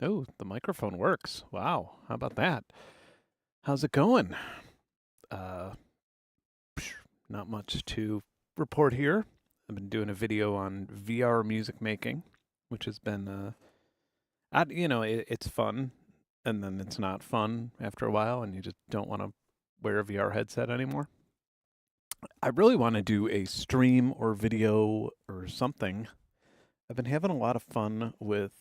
Oh, the microphone works. Wow, how about that? How's it going? Uh, Not much to report here. I've been doing a video on VR music making, which has been, it's fun, and then it's not fun after a while, and you just don't want to wear a VR headset anymore. I really want to do a stream or video or something. I've been having a lot of fun with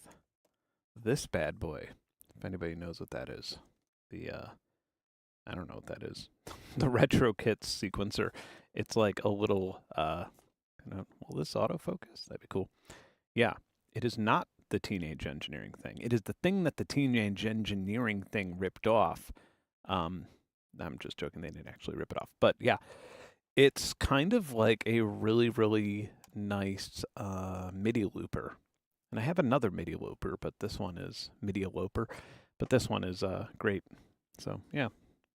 this bad boy. If anybody knows what that is, the I don't know what that is. The retro kits sequencer. It's like a little will this autofocus? That'd be cool. Yeah. It is not the teenage engineering thing. It is the thing that the teenage engineering thing ripped off. Um I'm just joking, they didn't actually rip it off. But yeah, it's kind of like a really, really nice MIDI looper. And I have another MIDI looper, but this one is MIDI looper. But this one is great. So yeah.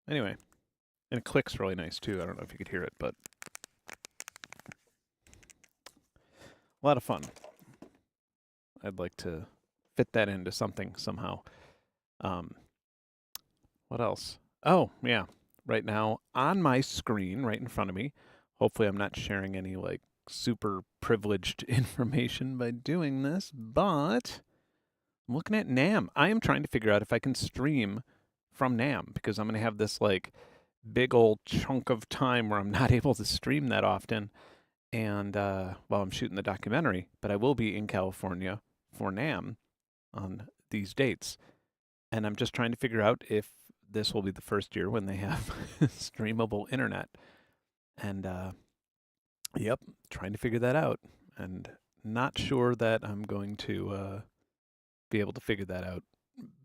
Anyway, and it clicks really nice too. I don't know if you could hear it, but a lot of fun. I'd like to fit that into something somehow. What else? Oh, yeah. Right now on my screen, right in front of me. Hopefully, I'm not sharing any like super privileged information by doing this, but I'm looking at NAMM. I am trying to figure out if I can stream from NAMM because I'm going to have this like big old chunk of time where I'm not able to stream that often. And while I'm shooting the documentary, but I will be in California for NAMM on these dates. And I'm just trying to figure out if this will be the first year when they have streamable internet. And yep, trying to figure that out. And not sure that I'm going to be able to figure that out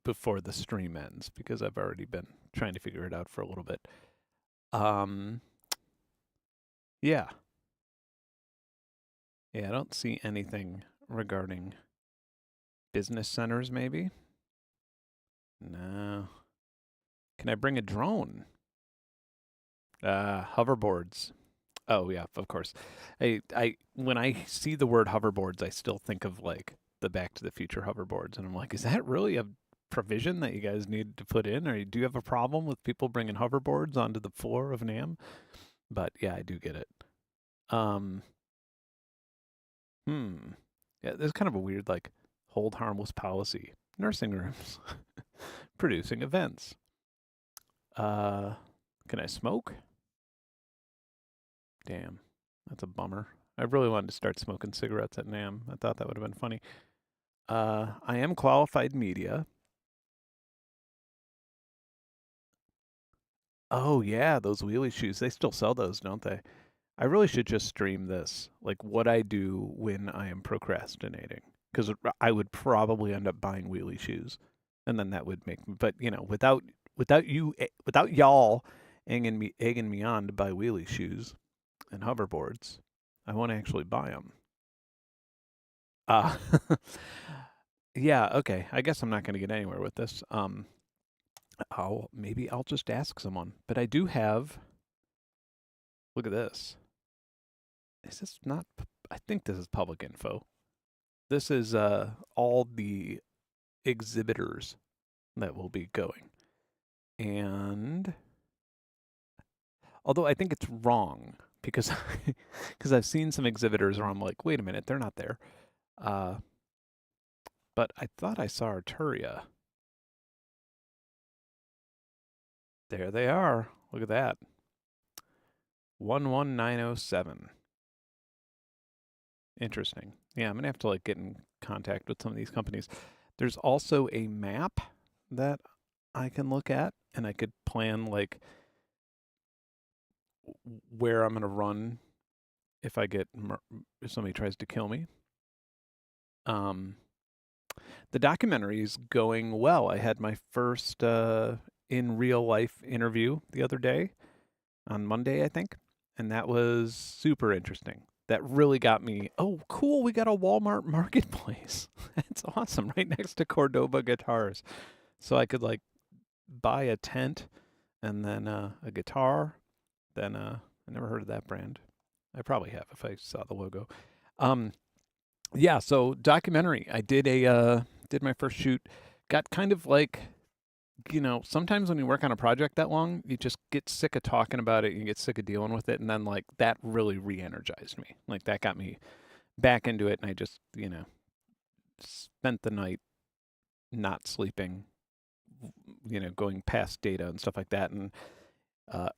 before the stream ends because I've already been trying to figure it out for a little bit. Um, yeah. Yeah, I don't see anything regarding business centers, maybe. No. Can I bring a drone? Hoverboards. Oh yeah, of course. I when I see the word hoverboards, I still think of like the Back to the Future hoverboards, and I'm like, is that really a provision that you guys need to put in, or do you have a problem with people bringing hoverboards onto the floor of NAMM? But yeah, I do get it. Um, hmm. Yeah, there's kind of a weird like hold harmless policy. Nursing rooms, producing events. Uh, can I smoke? Damn, that's a bummer. I really wanted to start smoking cigarettes at NAMM. I thought that would have been funny. I am qualified media. Oh yeah, those wheelie shoes. They still sell those, don't they? I really should just stream this, like what I do when I am procrastinating, because I would probably end up buying wheelie shoes, and then that would make. But without y'all egging me on to buy wheelie shoes and hoverboards, I won't actually buy them. Uh, yeah, okay. I guess I'm not going to get anywhere with this. I'll just ask someone. But I do have. Look at this. Is this not? I think this is public info. This is all the exhibitors that will be going, and although I think it's wrong because because I've seen some exhibitors where I'm like, wait a minute, they're not there. Uh, but I thought I saw Arturia. There they are. Look at that. 11907. Interesting. Yeah, I'm gonna have to like get in contact with some of these companies. There's also a map that I can look at, and I could plan like where I'm gonna run if if somebody tries to kill me. Um, the documentary is going well. I had my first in real life interview the other day on Monday, I think, and that was super interesting. That really got me. Oh, cool! We got a Walmart marketplace. That's awesome, right next to Cordoba Guitars. So I could like buy a tent and then a guitar. Then I never heard of that brand. I probably have if I saw the logo. Um, yeah. So documentary. I did my first shoot. got kind of like, you know, sometimes when you work on a project that long, you just get sick of talking about it, you get sick of dealing with it, and then like that really re-energized me. Like that got me back into it, and I just, you know, spent the night not sleeping, you know, going past data and stuff like that, and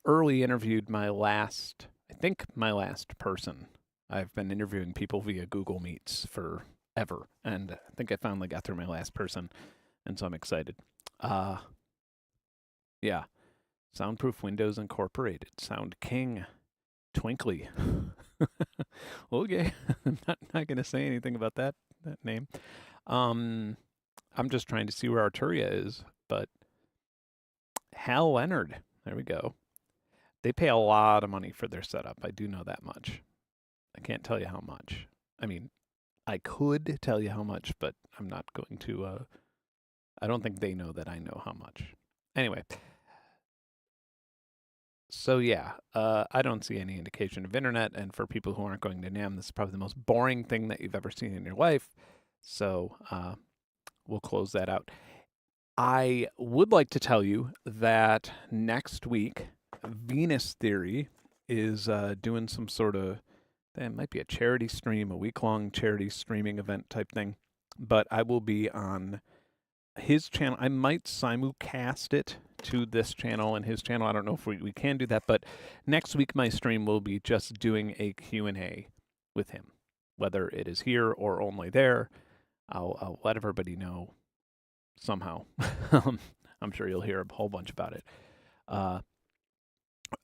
early interviewed my last, I think my last person. I've been interviewing people via Google Meets forever, and I think I finally got through my last person, and so I'm excited. Yeah, Soundproof Windows Incorporated, Sound King, Twinkly. Okay, I'm not gonna say anything about that name. I'm just trying to see where Arturia is, but Hal Leonard, there we go. They pay a lot of money for their setup. I do know that much. I can't tell you how much. I mean, I could tell you how much, but I'm not going to. I don't think they know that I know how much. Anyway, so yeah, I don't see any indication of internet, and for people who aren't going to NAMM, this is probably the most boring thing that you've ever seen in your life. So we'll close that out. I would like to tell you that next week, Venus Theory is doing some sort of, it might be a charity stream, a week-long charity streaming event type thing, but I will be on his channel. I might simulcast it to this channel and his channel. I don't know if we can do that, but next week my stream will be just doing a Q&A with him, whether it is here or only there. I'll let everybody know somehow. I'm sure you'll hear a whole bunch about it.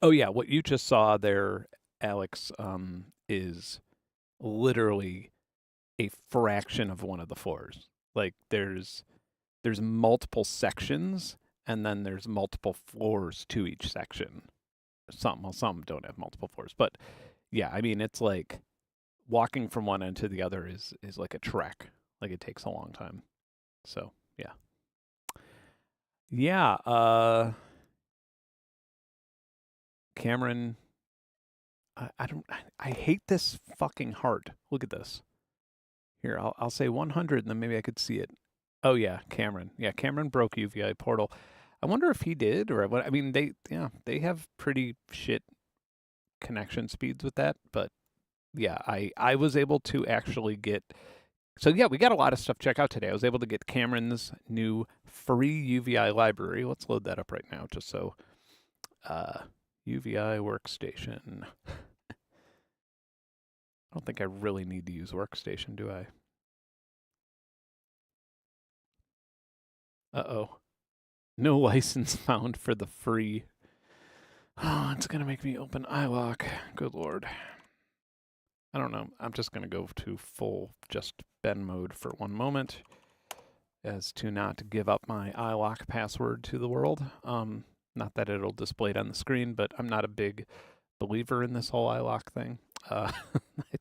Oh yeah, what you just saw there, Alex, is literally a fraction of one of the floors. Like there's multiple sections, and then there's multiple floors to each section. Some don't have multiple floors, but yeah, I mean it's like walking from one end to the other is like a trek. Like it takes a long time. So yeah. Yeah, Cameron, I hate this fucking heart. Look at this. Here, I'll say 100 and then maybe I could see it. Oh yeah, Cameron. Yeah, Cameron broke UVI portal. I wonder if he did or what. I mean, they have pretty shit connection speeds with that, but yeah, I was able to actually get. So yeah, we got a lot of stuff to check out today. I was able to get Cameron's new free UVI library. Let's load that up right now, just so. UVI workstation. I don't think I really need to use workstation, do I? Uh-oh. No license found for the free. Oh, it's going to make me open iLock. Good Lord. I don't know. I'm just going to go to full just Benn mode for one moment as to not give up my iLock password to the world. Not that it'll display it on the screen, but I'm not a big believer in this whole iLock thing. I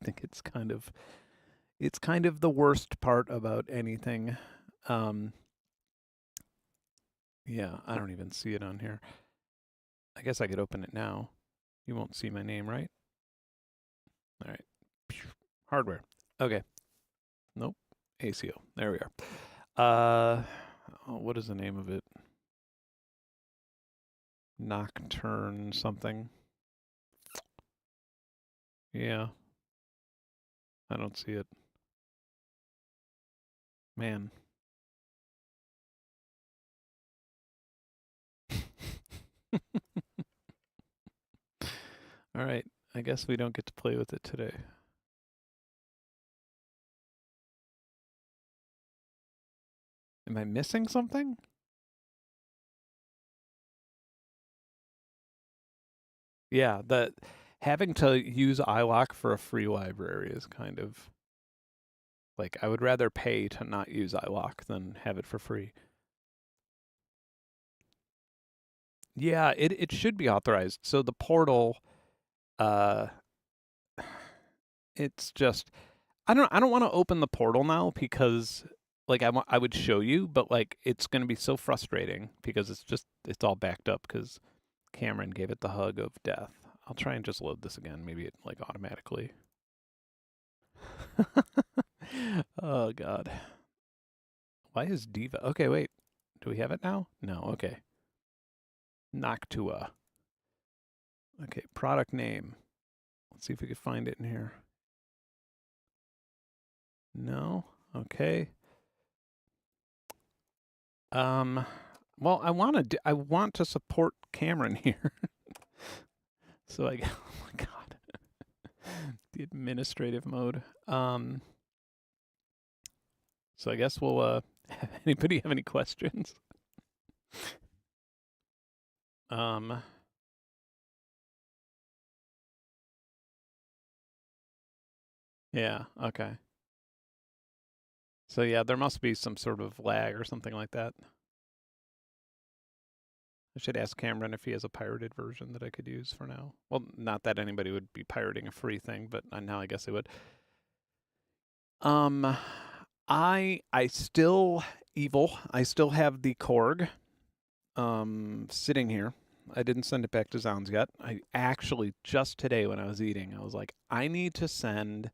think it's kind of the worst part about anything. Yeah, I don't even see it on here. I guess I could open it now. You won't see my name, right? All right. Hardware. Okay. Nope. ACO. There we are. What is the name of it? Nocturne something. Yeah. I don't see it. Man. All right. I guess we don't get to play with it today. Am I missing something? Yeah, having to use iLock for a free library is kind of like I would rather pay to not use iLock than have it for free. Yeah, it should be authorized. So the portal, uh, it's just I don't want to open the portal now because like I would show you, but like it's going to be so frustrating because it's all backed up because Cameron gave it the hug of death. I'll try and just load this again. Maybe it like automatically. Oh God. Why is Diva? Okay, wait. Do we have it now? No, okay. Noctua. Okay, product name. Let's see if we can find it in here. No? Okay. Well, I want to support Cameron here. So oh my God. The administrative mode. So I guess we'll anybody have any questions? Yeah, okay. So yeah, there must be some sort of lag or something like that. I should ask Cameron if he has a pirated version that I could use for now. Well, not that anybody would be pirating a free thing, but now I guess they would. I still evil. I still have the Korg sitting here. I didn't send it back to Zounds yet. I actually just today when I was eating, I was like, I need to send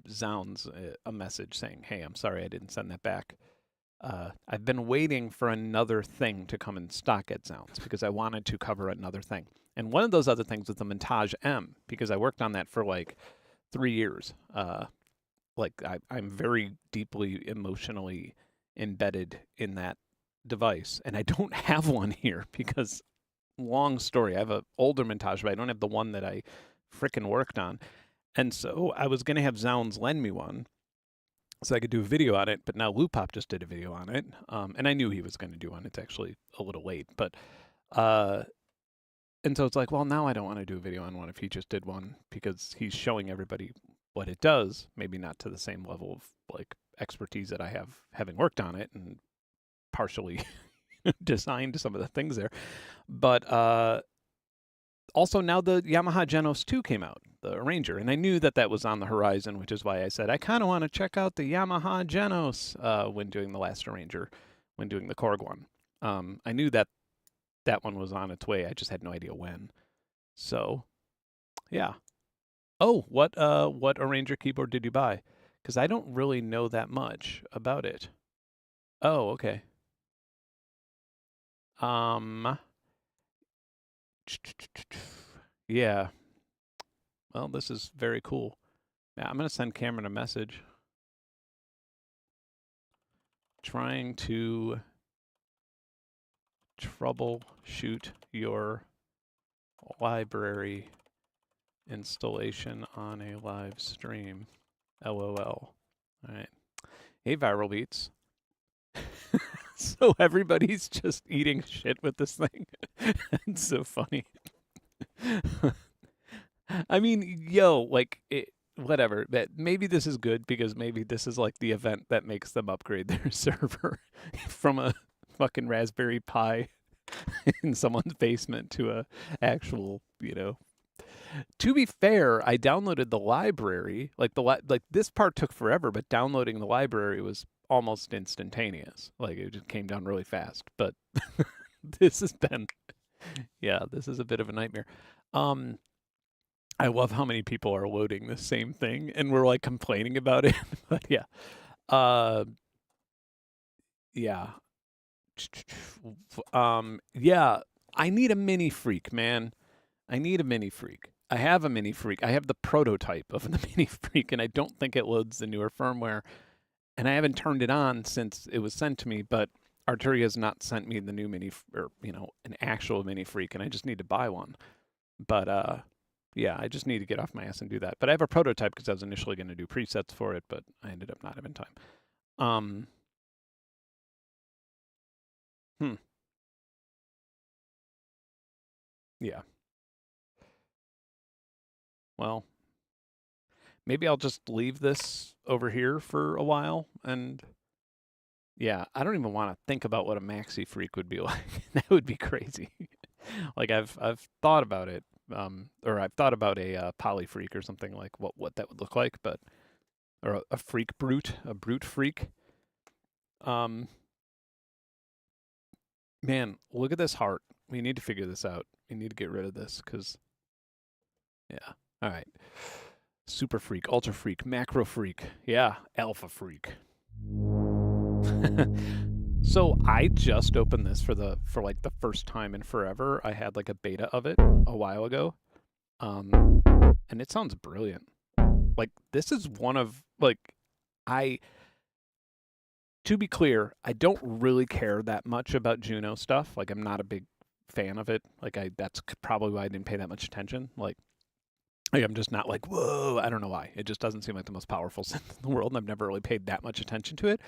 Zounds a message saying, "Hey, I'm sorry I didn't send that back." I've been waiting for another thing to come in stock at Zounds because I wanted to cover another thing. And one of those other things was the Montage M because I worked on that for like 3 years. I'm very deeply emotionally embedded in that device, and I don't have one here because, long story, I have an older Montage, but I don't have the one that I frickin' worked on. And so I was going to have Zounds lend me one so I could do a video on it, but now Loopop just did a video on it, and I knew he was going to do one. It's actually a little late, but and so it's like, well, now I don't want to do a video on one if he just did one because he's showing everybody what it does, maybe not to the same level of like expertise that I have having worked on it and partially designed some of the things there. But also now the Yamaha Genos 2 came out, the Arranger, and I knew that that was on the horizon, which is why I said I kind of want to check out the Yamaha Genos when doing the last Arranger, when doing the Korg one. I knew that that one was on its way. I just had no idea when. So, yeah. Oh, what Arranger keyboard did you buy? Because I don't really know that much about it. Oh, okay. Yeah. Well, this is very cool. Yeah, I'm gonna send Cameron a message. Trying to troubleshoot your library installation on a live stream. LOL. All right. Hey, Viral Beats. So everybody's just eating shit with this thing. It's so funny. I mean, yo, like, whatever. But maybe this is good because maybe this is like the event that makes them upgrade their server from a fucking Raspberry Pi in someone's basement to a actual, To be fair, I downloaded the library. Like this part took forever, but downloading the library was almost instantaneous. Like it just came down really fast. But this has been, this is a bit of a nightmare. I love how many people are loading the same thing and we're like complaining about it. But yeah. Yeah. Yeah, I need a mini freak, man. I need a mini freak. I have a mini freak. I have the prototype of the mini freak, and I don't think it loads the newer firmware. And I haven't turned it on since it was sent to me, but Arturia has not sent me the new mini, or, an actual mini freak, and I just need to buy one. But, yeah, I just need to get off my ass and do that. But I have a prototype because I was initially going to do presets for it, but I ended up not having time. Yeah. Well, maybe I'll just leave this over here for a while and yeah, I don't even want to think about what a maxi freak would be like. That would be crazy. Like I've thought about it, or I've thought about a poly freak or something like what that would look like, but or a freak brute, a brute freak. Man, look at this heart. We need to figure this out. We need to get rid of this because, yeah. All right. Super freak, ultra freak, macro freak. Yeah, alpha freak. So I just opened this for like the first time in forever. I had like a beta of it a while ago. And it sounds brilliant. Like this is one of like to be clear, I don't really care that much about Juno stuff. Like I'm not a big fan of it. Like that's probably why I didn't pay that much attention. Like I'm just not like, whoa, I don't know why. It just doesn't seem like the most powerful synth in the world, and I've never really paid that much attention to it.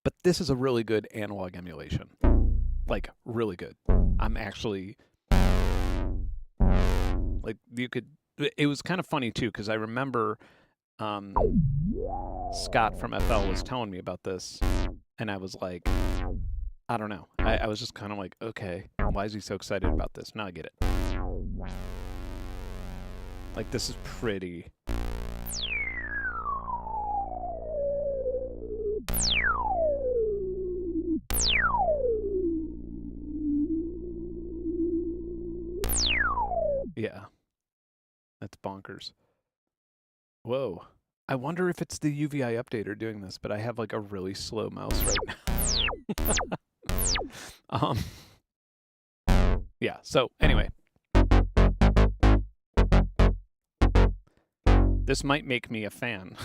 But this is a really good analog emulation. Like, really good. I'm actually, like, you could, it was kind of funny, too, because I remember Scott from FL was telling me about this, and I was like, I don't know. I was just kind of like, okay, why is he so excited about this? Now I get it. Like, this is pretty. Yeah. That's bonkers. Whoa. I wonder if it's the UVI updater doing this, but I have like a really slow mouse right now. Yeah, so anyway. This might make me a fan.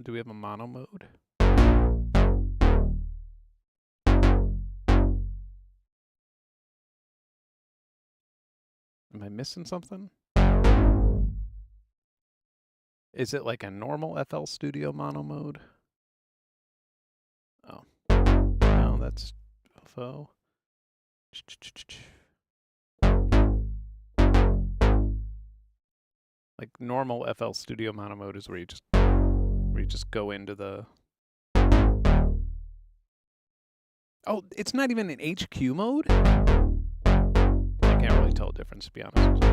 Do we have a mono mode? Am I missing something? Is it like a normal FL Studio mono mode? Oh. No, that's FO. Like normal FL Studio mono mode is where you just go into the. Oh, it's not even in HQ mode? I can't really tell the difference, to be honest.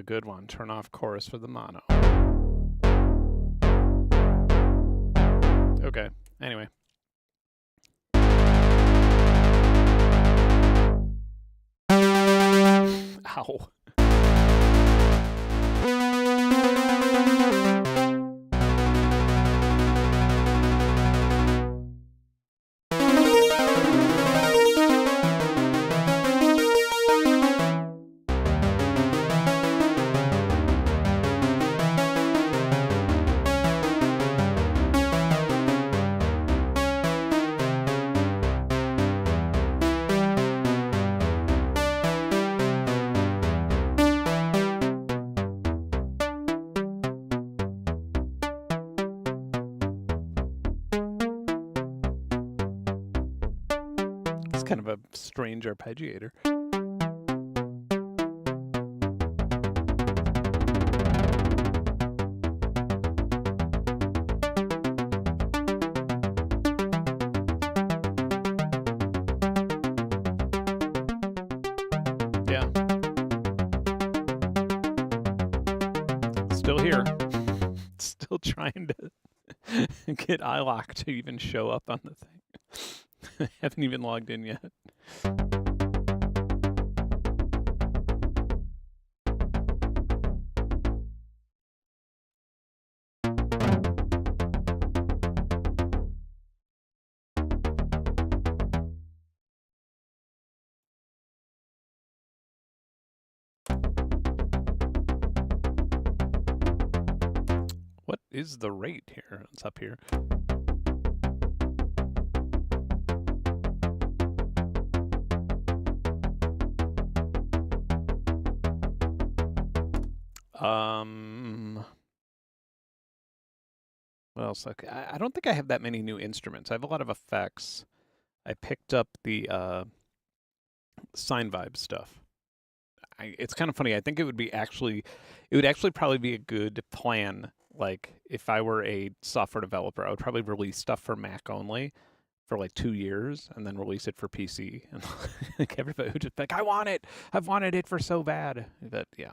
Good one. Turn off chorus for the mono. Okay. Anyway. Ow. Kind of a strange arpeggiator. Yeah. Still here. Still trying to get iLock to even show up on the thing. I haven't even logged in yet. What is the rate here? It's up here. What else? Okay, I don't think I have that many new instruments. I have a lot of effects. I picked up the Sine Vibe stuff. it's kind of funny. I think it would actually probably be a good plan. Like if I were a software developer, I would probably release stuff for Mac only for like 2 years and then release it for PC. And like everybody would just be like, I want it. I've wanted it for so bad. But yeah,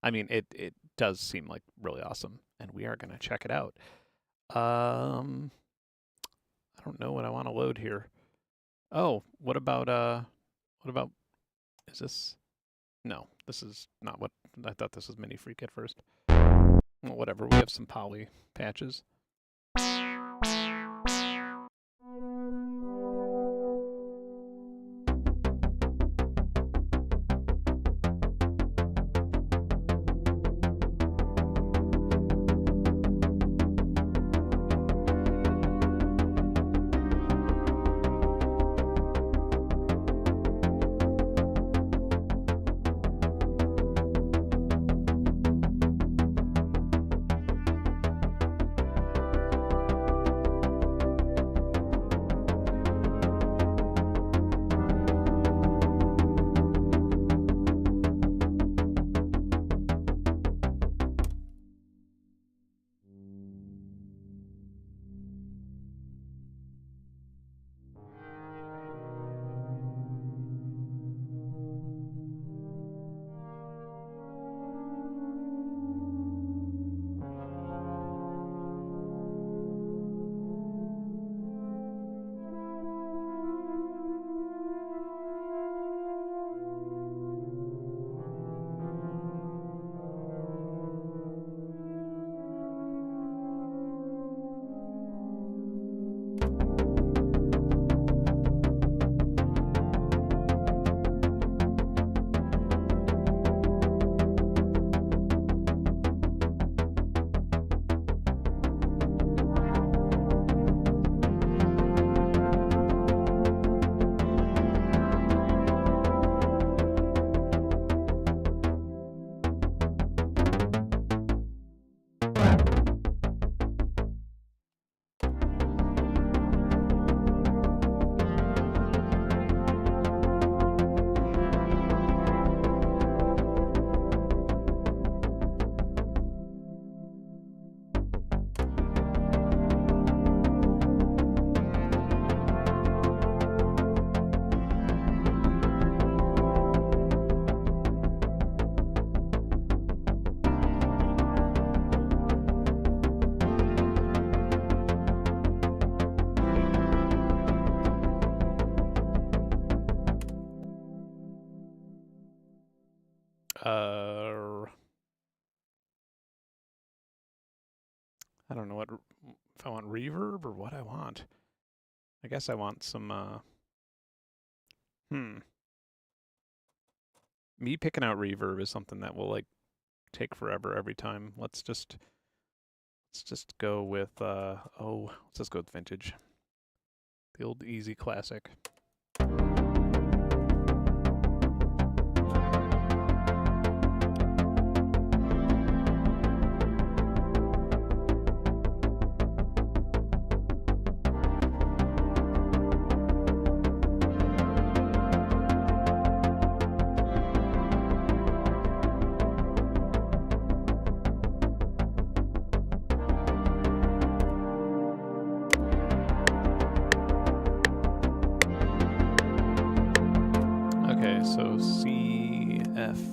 I mean, it does seem like really awesome, and we are gonna check it out. I don't know what I want to load here. Oh, what about is this? No, this is not what I thought this was Mini Freak at first. Well, whatever, we have some poly patches. I don't know what if I want reverb or what I want. I guess I want some me picking out reverb is something that will like take forever every time. Let's just go with let's just go with vintage. The old easy classic. So CFA.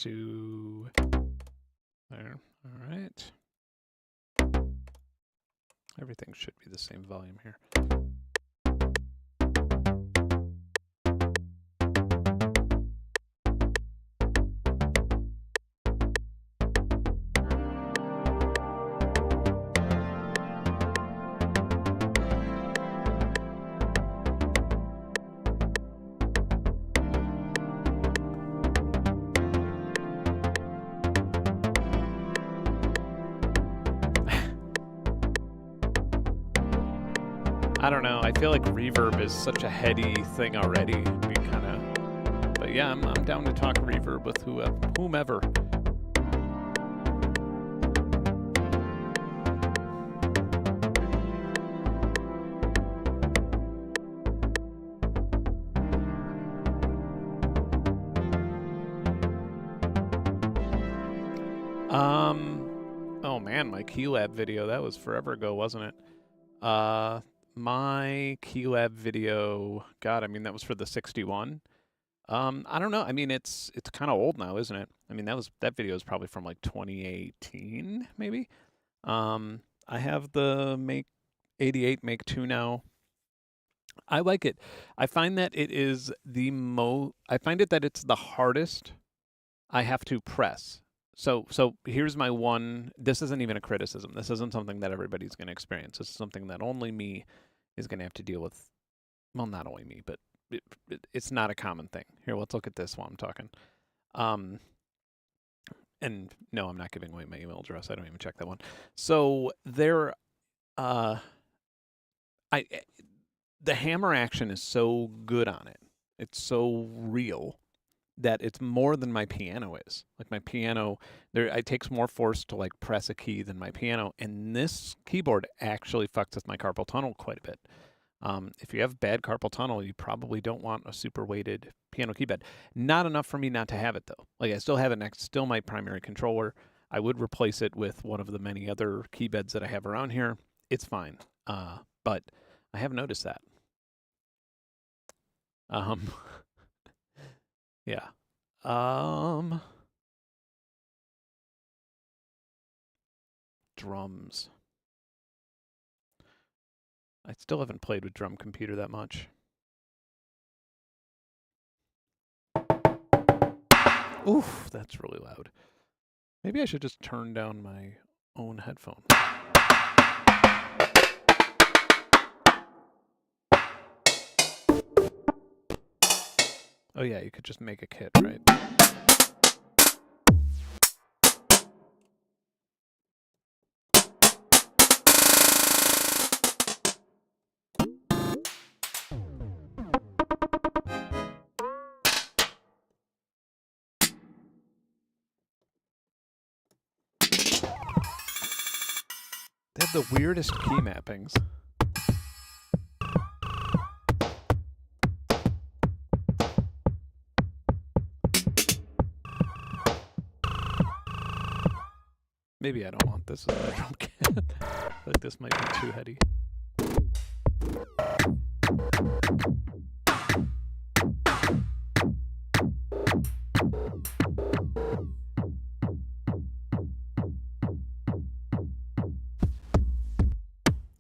to there. All right. Everything should be the same volume here. I don't know. I feel like reverb is such a heady thing already. We kind of, but yeah, I'm down to talk reverb with whomever. Oh man, my Keylab video, that was forever ago, wasn't it? My Keylab video, God, I mean, that was for the 61. I don't know. I mean, it's kind of old now, isn't it? I mean, that video is probably from like 2018, maybe. I have the Make 88 Make 2 now. I like it. I find that it is I find it that it's the hardest I have to press. So here's my one, this isn't even a criticism. This isn't something that everybody's going to experience. This is something that only me is going to have to deal with. Well, not only me, but it's not a common thing. Here, let's look at this while I'm talking. And no, I'm not giving away my email address. I don't even check that one. So there, the hammer action is so good on it. It's so real that it's more than my piano is. Like my piano, it takes more force to like press a key than my piano, and this keyboard actually fucks with my carpal tunnel quite a bit. If you have bad carpal tunnel, you probably don't want a super weighted piano keyboard. Not enough for me not to have it though. Like I still have it next, still my primary controller. I would replace it with one of the many other keybeds that I have around here. It's fine, but I have noticed that. Yeah. Drums. I still haven't played with Drum Computer that much. Oof, that's really loud. Maybe I should just turn down my own headphone. Oh yeah, you could just make a kit, right? They have the weirdest key mappings. Maybe I don't want this as a drum kit. I feel like this might be too heady.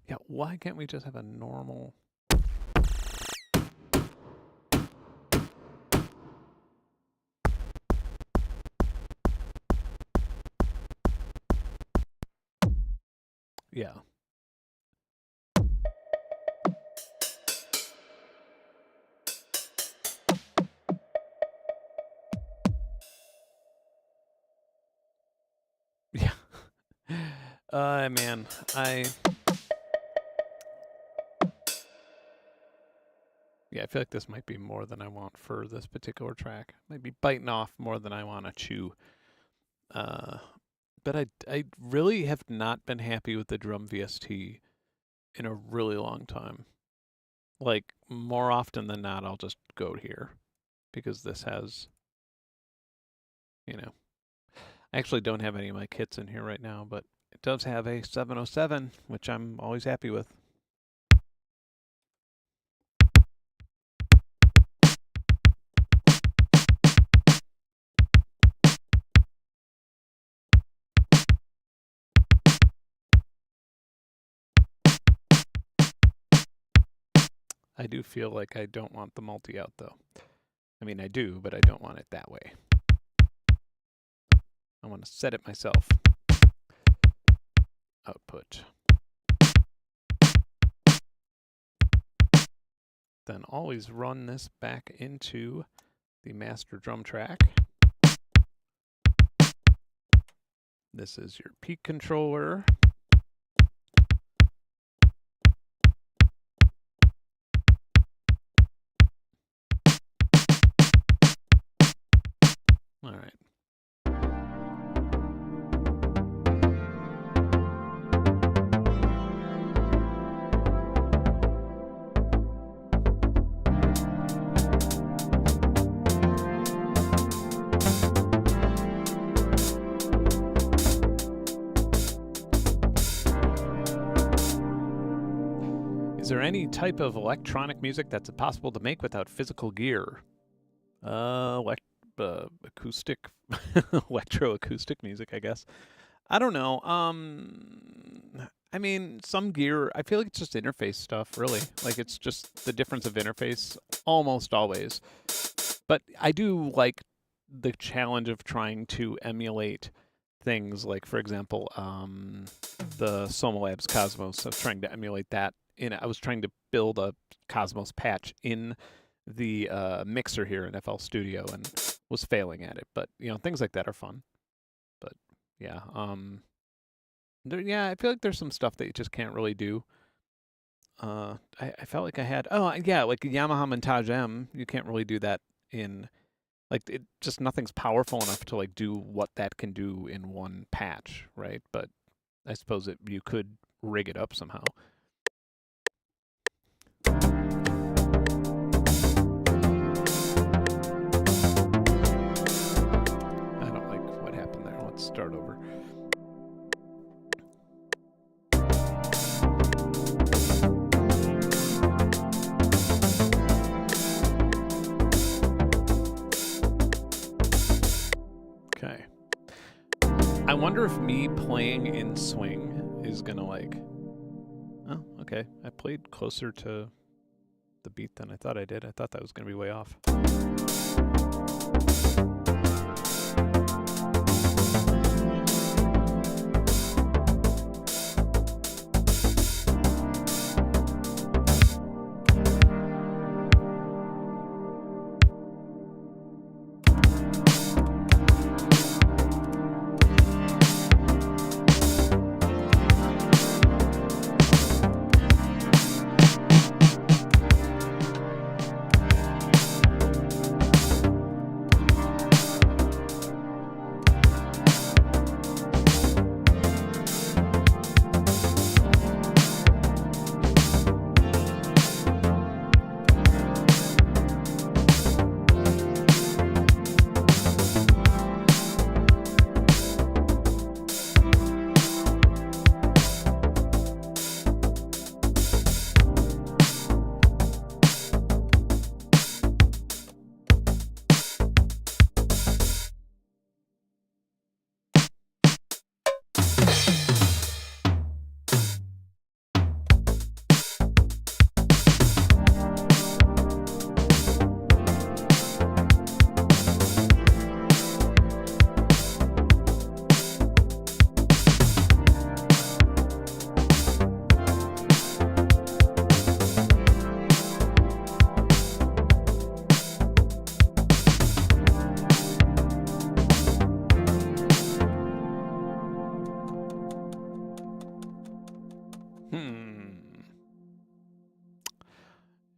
Yeah, why can't we just have a normal... Yeah. Yeah. Man, yeah, I feel like this might be more than I want for this particular track. Might be biting off more than I want to chew. But I really have not been happy with the drum VST in a really long time. Like, more often than not, I'll just go here because this has, you know, I actually don't have any of my kits in here right now, but it does have a 707, which I'm always happy with. I do feel like I don't want the multi out though. I mean, I do, but I don't want it that way. I want to set it myself. Output. Then always run this back into the master drum track. This is your peak controller. All right. Is there any type of electronic music that's possible to make without physical gear? Acoustic, electroacoustic music, I guess. I don't know. I mean, some gear, I feel like it's just interface stuff, really. Like, it's just the difference of interface almost always. But I do like the challenge of trying to emulate things like, for example, the Soma Labs Cosmos. I was trying to emulate that. I was trying to build a Cosmos patch in the mixer here in FL Studio and was failing at it. But, you know, things like that are fun. But, yeah. Yeah, I feel like there's some stuff that you just can't really do. I felt like I had... Oh, yeah, like Yamaha Montage M. You can't really do that in... Like, it just nothing's powerful enough to, like, do what that can do in one patch, right? But I suppose you could rig it up somehow. I don't like what happened there. Let's start over. Okay. I wonder if me playing in swing is gonna like... Oh, okay. I played closer to the beat than I thought I did. I thought that was gonna be way off.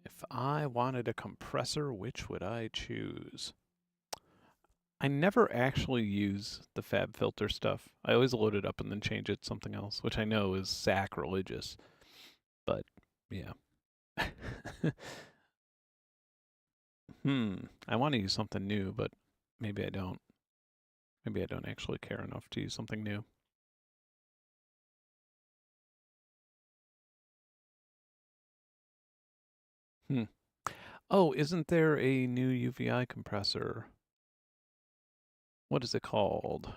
If I wanted a compressor, which would I choose? I never actually use the FabFilter stuff. I always load it up and then change it to something else, which I know is sacrilegious. But, yeah. I want to use something new, but maybe I don't. Maybe I don't actually care enough to use something new. Oh, isn't there a new UVI compressor? What is it called?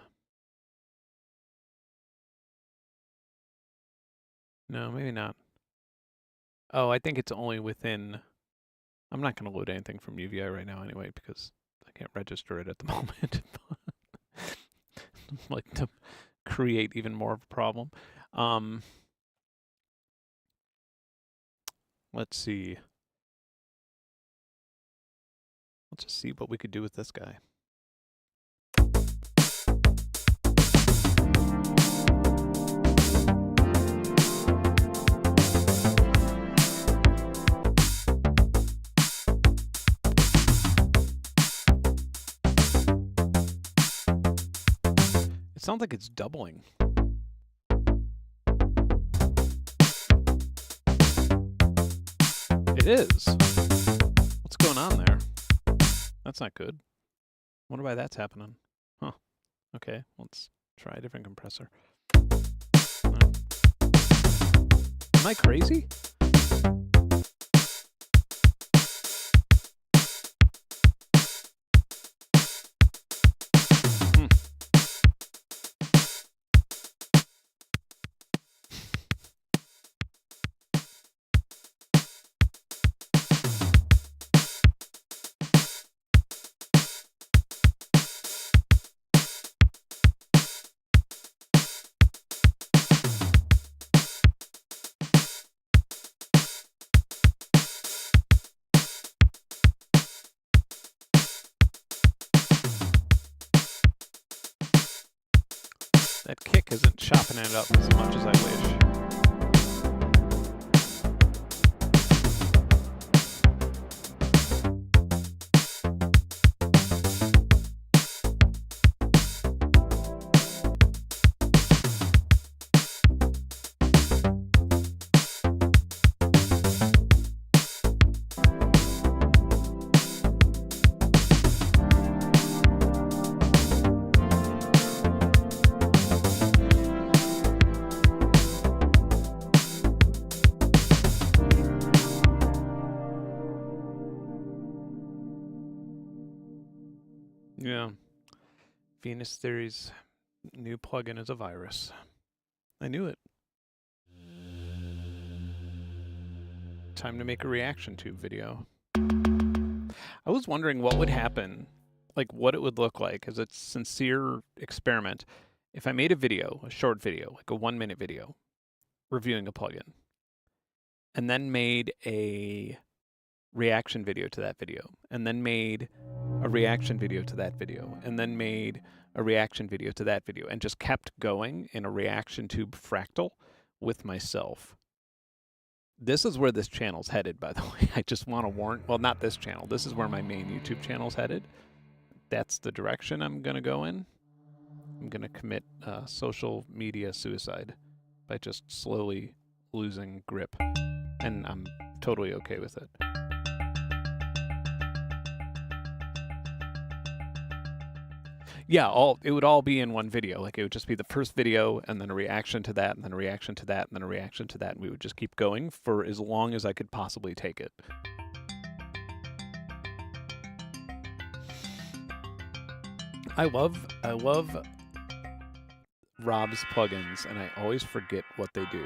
No, maybe not. Oh, I think it's only within I'm not going to load anything from UVI right now anyway because I can't register it at the moment. Like to create even more of a problem. Let's see. Let's just see what we could do with this guy. It sounds like it's doubling. It is. What's going on there? That's not good. Wonder why that's happening. Huh. Okay, let's try a different compressor. Am I crazy? That kick isn't chopping it up as much as I wish. Yeah. Venus Theory's new plugin is a virus. I knew it. Time to make a reaction tube video. I was wondering what would happen, like what it would look like as a sincere experiment if I made a video, a short video, like a 1-minute video, reviewing a plugin, and then made a reaction video to that video, and then made a reaction video to that video, and then made a reaction video to that video, and just kept going in a reaction tube fractal with myself. This is where this channel's headed, by the way. I just want to warn, well, not this channel. This is where my main YouTube channel's headed. That's the direction I'm going to go in. I'm going to commit social media suicide by just slowly losing grip. And I'm totally okay with it. Yeah, it would all be in one video. Like it would just be the first video and then a reaction to that and then a reaction to that and then a reaction to that. And we would just keep going for as long as I could possibly take it. I love Rob's plugins, and I always forget what they do.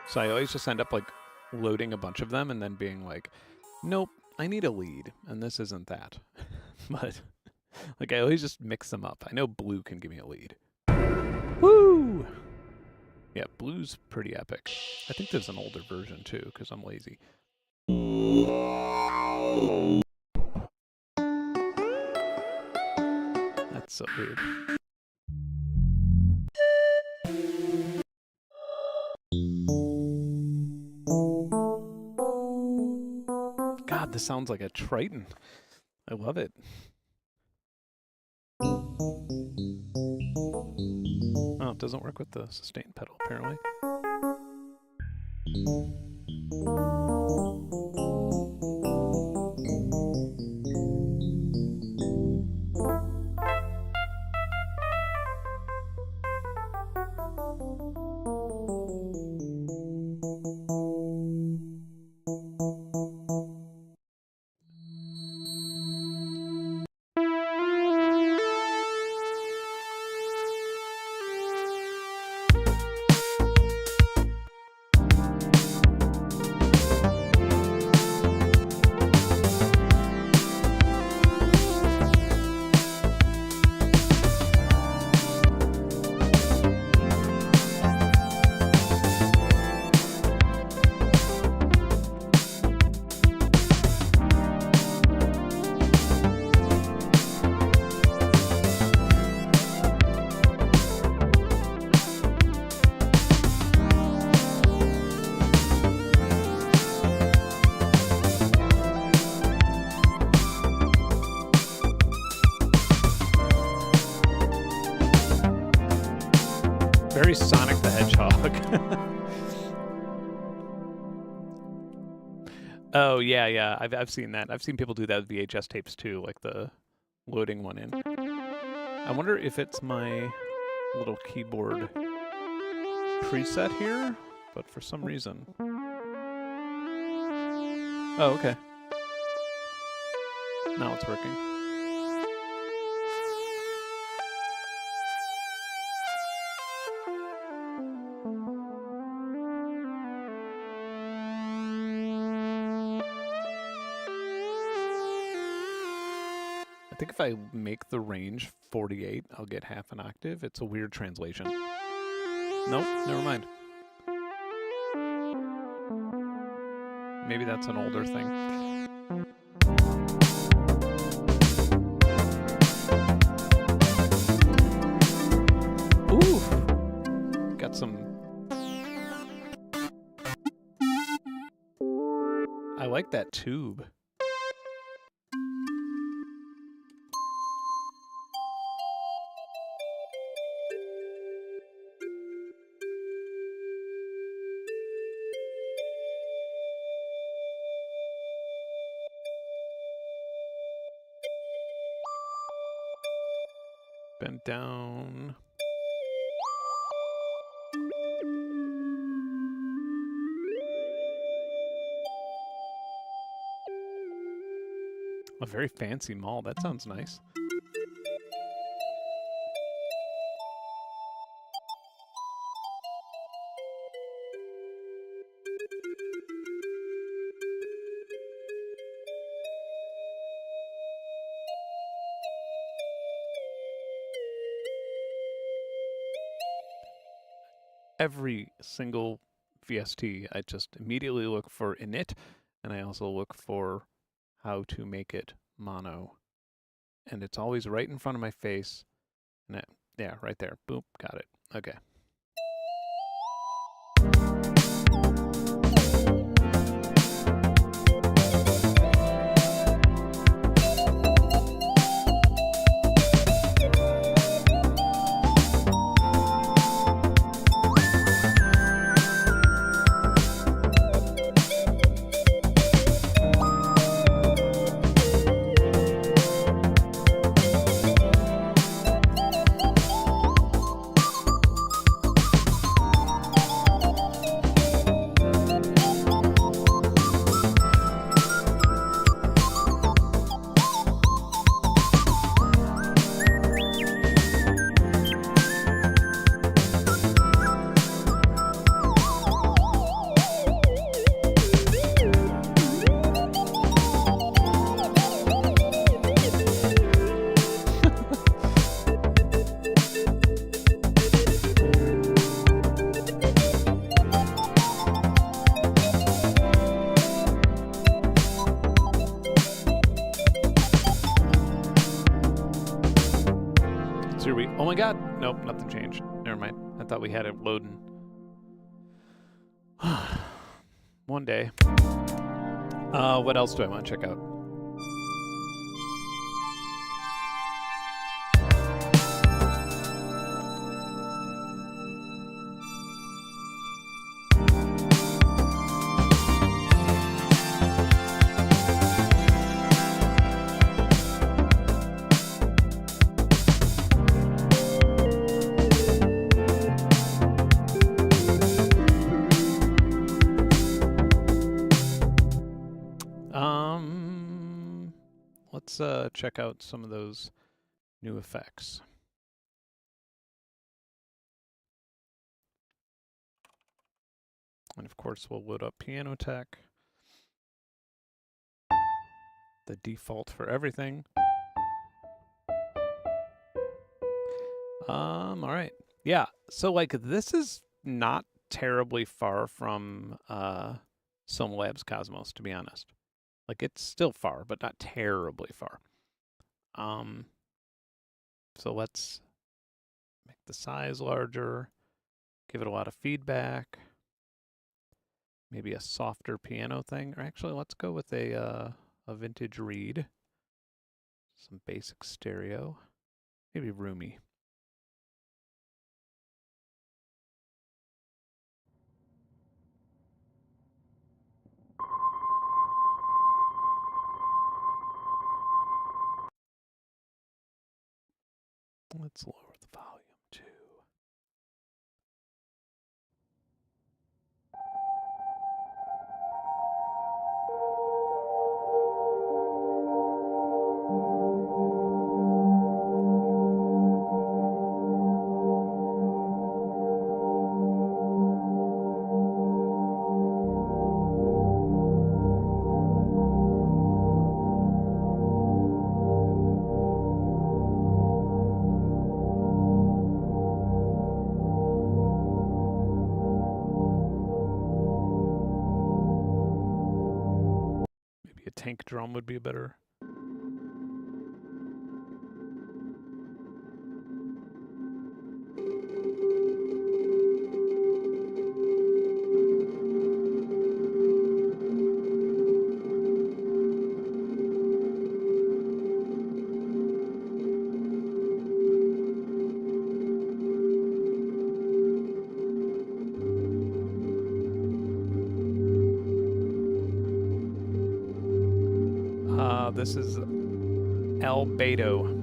So I always just end up like loading a bunch of them and then being like, nope, I need a lead, and this isn't that. But like I always just mix them up. I know Blue can give me a lead. Woo! Yeah, Blue's pretty epic. I think there's an older version too, because I'm lazy. That's so weird. God, this sounds like a Triton. I love it. Oh, it doesn't work with the sustain pedal, apparently. Oh yeah, yeah. I've seen that. I've seen people do that with VHS tapes too, like the loading one in. I wonder if it's my little keyboard preset here, but for some reason. Oh, okay. Now it's working. I think if I make the range 48, I'll get half an octave. It's a weird translation. Nope, never mind. Maybe that's an older thing. Ooh! Got some... I like that tube. Bent down. A very fancy mall. That sounds nice. Every single VST, I just immediately look for init, and I also look for how to make it mono. And it's always right in front of my face. And yeah, right there. Boop, got it. Okay. Oh my god. Nope, nothing changed. Never mind. I thought we had it loading. One day. What else do I want to check out? Let's check out some of those new effects. And of course, we'll load up Piano Tech, the default for everything. All right. Yeah, so like this is not terribly far from Soma Labs Cosmos, to be honest. Like it's still far, but not terribly far. So let's make the size larger, give it a lot of feedback, maybe a softer piano thing. Or actually, let's go with a vintage reed, some basic stereo, maybe roomy. Let's lower the volume too. Maybe a tank drum would be better. This is Albedo.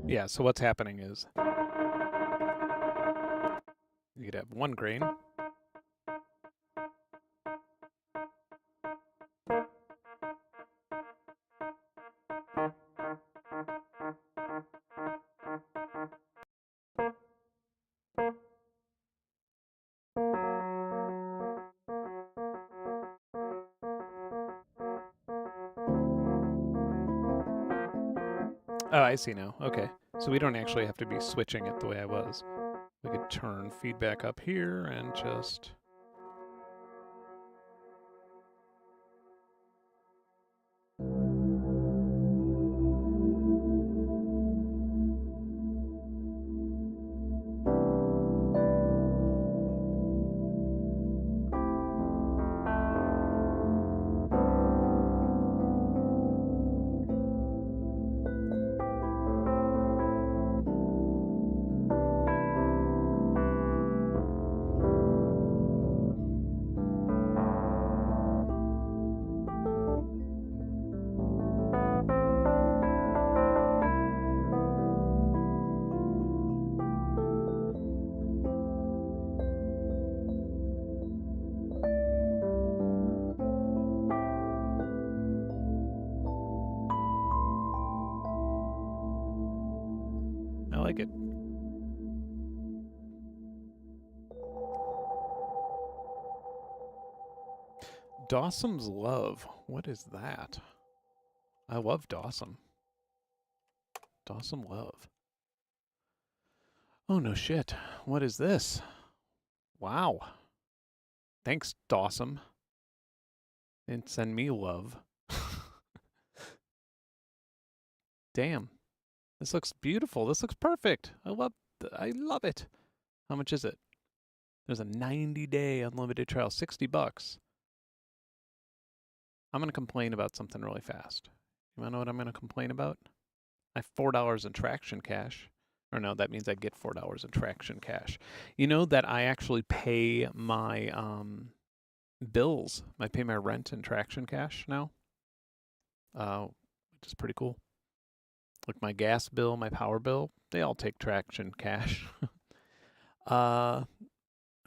Yeah, so what's happening is you could have one grain. Oh, I see now. Okay. So we don't actually have to be switching it the way I was. We could turn feedback up here and just... I like it. Dawsome's Love. What is that? I love Dawsome. Dawsome Love. Oh, no shit. What is this? Wow. Thanks, Dawsome. And send me love. Damn. This looks beautiful. This looks perfect. I love it. How much is it? There's a 90-day unlimited trial, $60. I'm going to complain about something really fast. You want to know what I'm going to complain about? I have $4 in traction cash. Or no, that means I get $4 in traction cash. You know that I actually pay my bills. I pay my rent in traction cash now, which is pretty cool. Like my gas bill, my power bill, they all take traction cash. All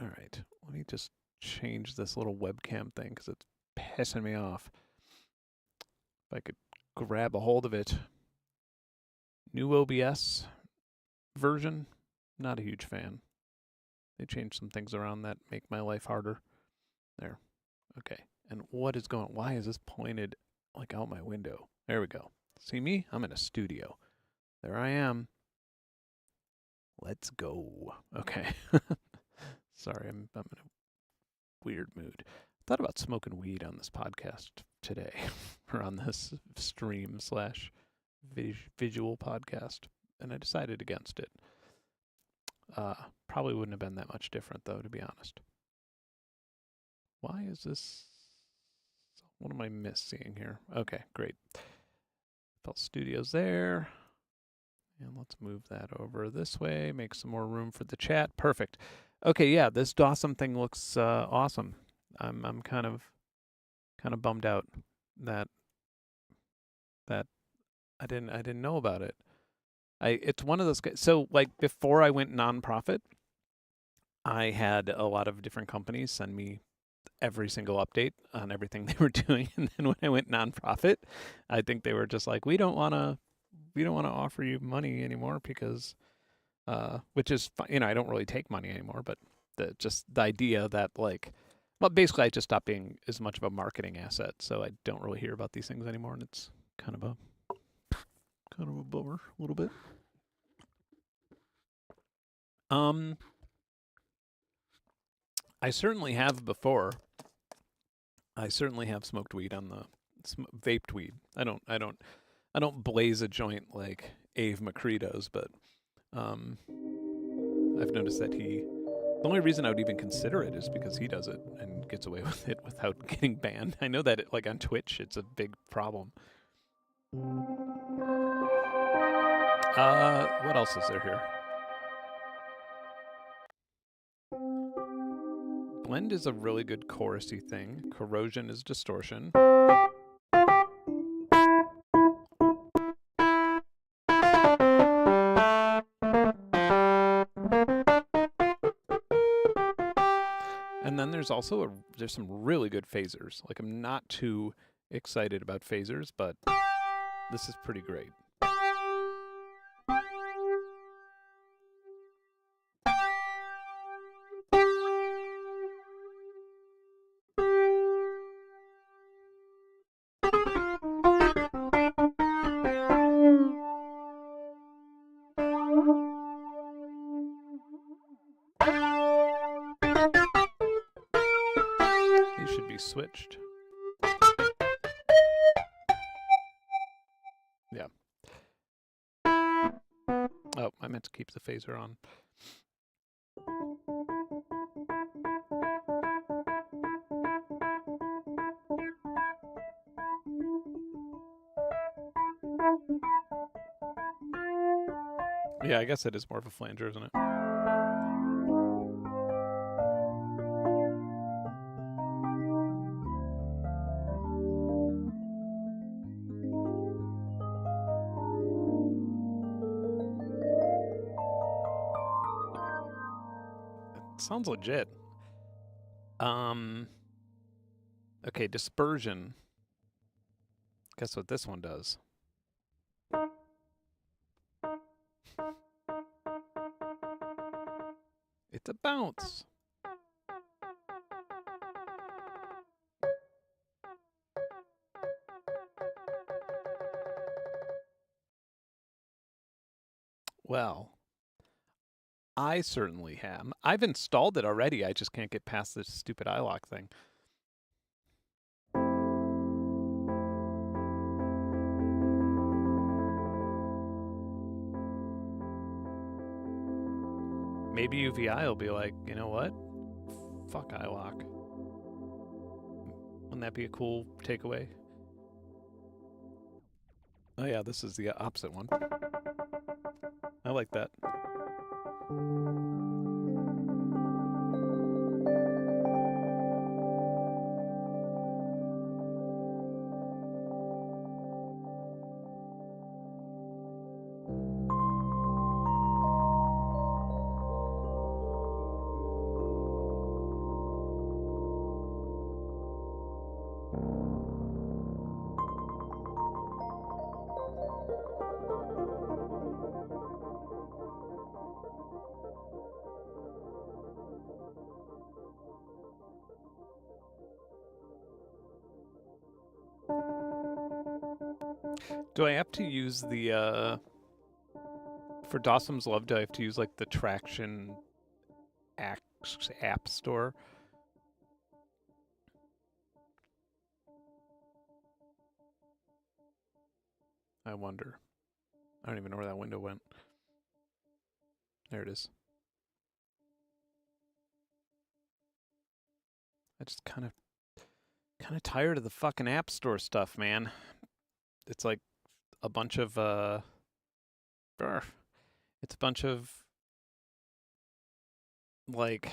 right, let me just change this little webcam thing because it's pissing me off. If I could grab a hold of it. New OBS version, not a huge fan. They changed some things around that make my life harder. There. Okay. And what is going on? Why is this pointed like out my window? There we go. See me? I'm in a studio. There I am. Let's go. Okay. Sorry, I'm in a weird mood. I thought about smoking weed on this podcast today, or on this stream/visual podcast, and I decided against it. Probably wouldn't have been that much different, though, to be honest. Why is this? What am I missing here? Okay, great. FL Studio's there. And let's move that over this way, make some more room for the chat. Perfect. Okay, yeah, this Dawsome thing looks awesome. I'm kind of bummed out that I didn't know about it. It's one of those guys. So like before I went nonprofit, I had a lot of different companies send me every single update on everything they were doing, and then when I went nonprofit, I think they were just like, we don't want to offer you money anymore because, which is fine. I don't really take money anymore, but the idea that like, well, basically I just stopped being as much of a marketing asset, so I don't really hear about these things anymore, and it's kind of a bummer a little bit. I certainly have before. I certainly have smoked weed on the vaped weed. I don't blaze a joint like Ave McCree does, but I've noticed that the only reason I would even consider it is because he does it and gets away with it without getting banned. I know that like on Twitch, it's a big problem. What else is there here? Blend is a really good chorusy thing. Corrosion is distortion. And then there's also there's some really good phasers. Like I'm not too excited about phasers, but this is pretty great. These should be switched. Yeah. Oh, I meant to keep the phaser on. Yeah, I guess it is more of a flanger, isn't it? Sounds legit. Okay, dispersion. Guess what this one does? It's a bounce. Well, I certainly have. I've installed it already. I just can't get past this stupid iLock thing. Maybe UVI will be like, you know what? Fuck iLock. Wouldn't that be a cool takeaway? Oh yeah, this is the opposite one. I like that. Do I have to use the, for Dawsome's Love, do I have to use like the Traction app store? I wonder. I don't even know where that window went. There it is. I just kind of tired of the fucking app store stuff, man. It's like a bunch of it's a bunch of like,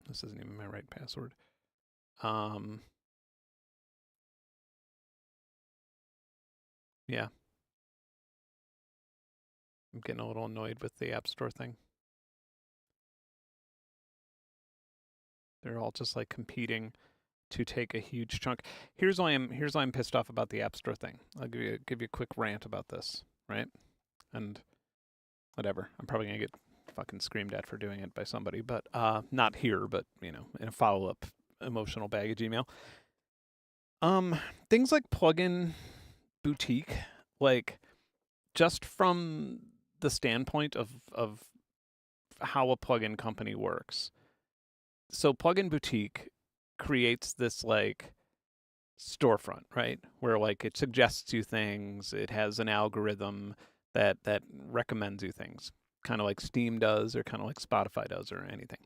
this isn't even my right password. Yeah. I'm getting a little annoyed with the app store thing. They're all just like competing to take a huge chunk. Here's why I'm pissed off about the App Store thing. I'll give you a quick rant about this, right? And whatever. I'm probably gonna get fucking screamed at for doing it by somebody, but not here, but you know, in a follow-up emotional baggage email. Things like Plugin Boutique, like just from the standpoint of how a plugin company works. So Plugin Boutique creates this like storefront, right? Where like it suggests you things, it has an algorithm that recommends you things, kind of like Steam does or kind of like Spotify does or anything.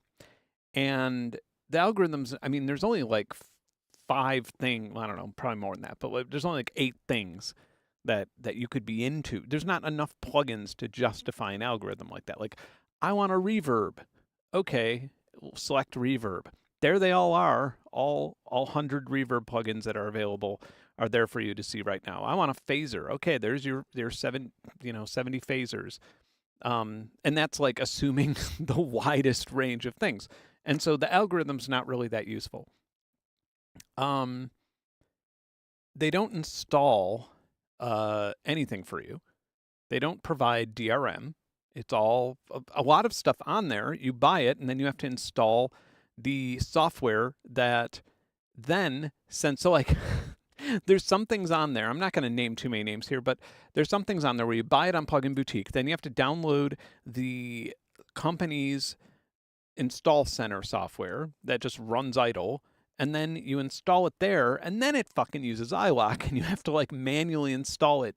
And the algorithms, I mean, there's only like 5 things, I don't know, probably more than that, but like, there's only like 8 things that you could be into. There's not enough plugins to justify an algorithm like that. Like, I want a reverb. Okay, select reverb. There they all are. All 100 reverb plugins that are available are there for you to see right now. I want a phaser. Okay, there's your 70 phasers. And that's like assuming the widest range of things. And so the algorithm's not really that useful. They don't install anything for you. They don't provide DRM. It's all a lot of stuff on there. You buy it, and then you have to install the software that then sends. So like, there's some things on there. I'm not going to name too many names here, but there's some things on there where you buy it on Plugin Boutique. Then you have to download the company's install center software that just runs idle. And then you install it there, and then it fucking uses iLock, and you have to like manually install it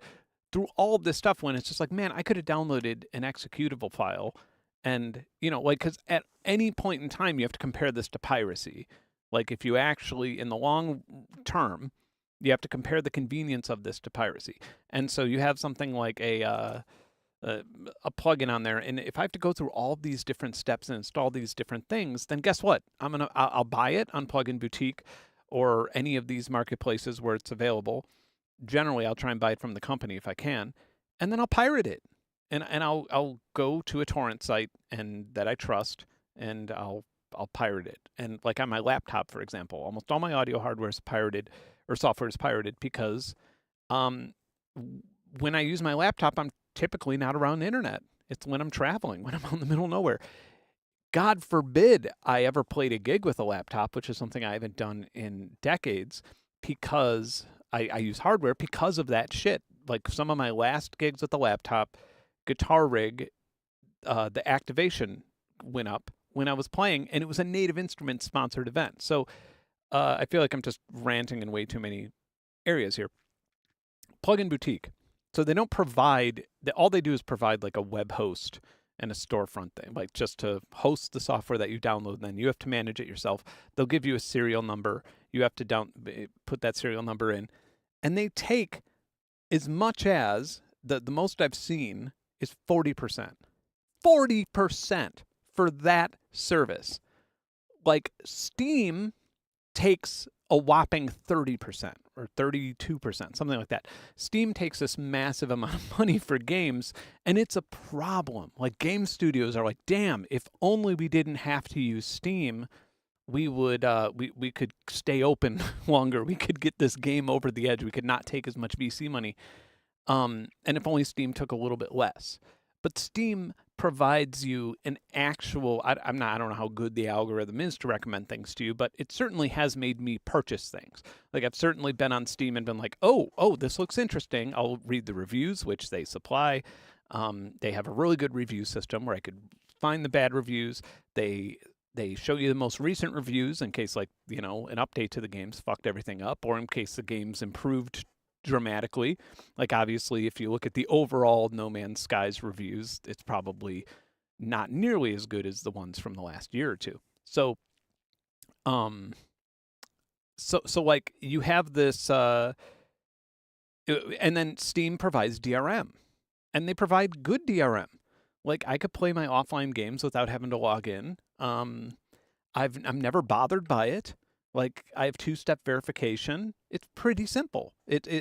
through all of this stuff when it's just like, man, I could have downloaded an executable file. And, you know, like, because at any point in time, you have to compare this to piracy. Like, if you actually, in the long term, you have to compare the convenience of this to piracy. And so you have something like a plugin on there, and if I have to go through all of these different steps and install these different things, then guess what? I'll buy it on Plugin Boutique or any of these marketplaces where it's available. Generally, I'll try and buy it from the company if I can, and then I'll pirate it, and I'll go to a torrent site and that I trust, and I'll pirate it. And like on my laptop, for example, almost all my audio hardware is pirated or software is pirated because when I use my laptop, I'm typically not around the internet. It's when I'm traveling, when I'm out in the middle of nowhere. God forbid I ever played a gig with a laptop, which is something I haven't done in decades, because I use hardware because of that shit. Like some of my last gigs with the laptop, Guitar Rig, the activation went up when I was playing, and it was a Native Instruments sponsored event. So I feel like I'm just ranting in way too many areas here. Plugin Boutique. So they don't provide, all they do is provide like a web host and a storefront thing, like just to host the software that you download, and then you have to manage it yourself. They'll give you a serial number. You have to put that serial number in, and they take as much as the most I've seen is 40%. 40% for that service. Like Steam takes a whopping 30% or 32%, something like that. Steam takes this massive amount of money for games, and it's a problem. Like game studios are like, damn, if only we didn't have to use Steam, we would we could stay open longer. We could get this game over the edge. We could not take as much VC money. And if only Steam took a little bit less. But Steam provides you an actual, I don't know how good the algorithm is to recommend things to you, but it certainly has made me purchase things. Like I've certainly been on Steam and been like, oh, this looks interesting. I'll read the reviews, which they supply. They have a really good review system where I could find the bad reviews. They show you the most recent reviews in case, like, you know, an update to the game's fucked everything up, or in case the game's improved dramatically. Like obviously if you look at the overall No Man's Skies reviews, it's probably not nearly as good as the ones from the last year or two. So so like you have this and then Steam provides DRM, and they provide good DRM. Like I could play my offline games without having to log in. I'm never bothered by it. Like I have two-step verification. It's pretty simple.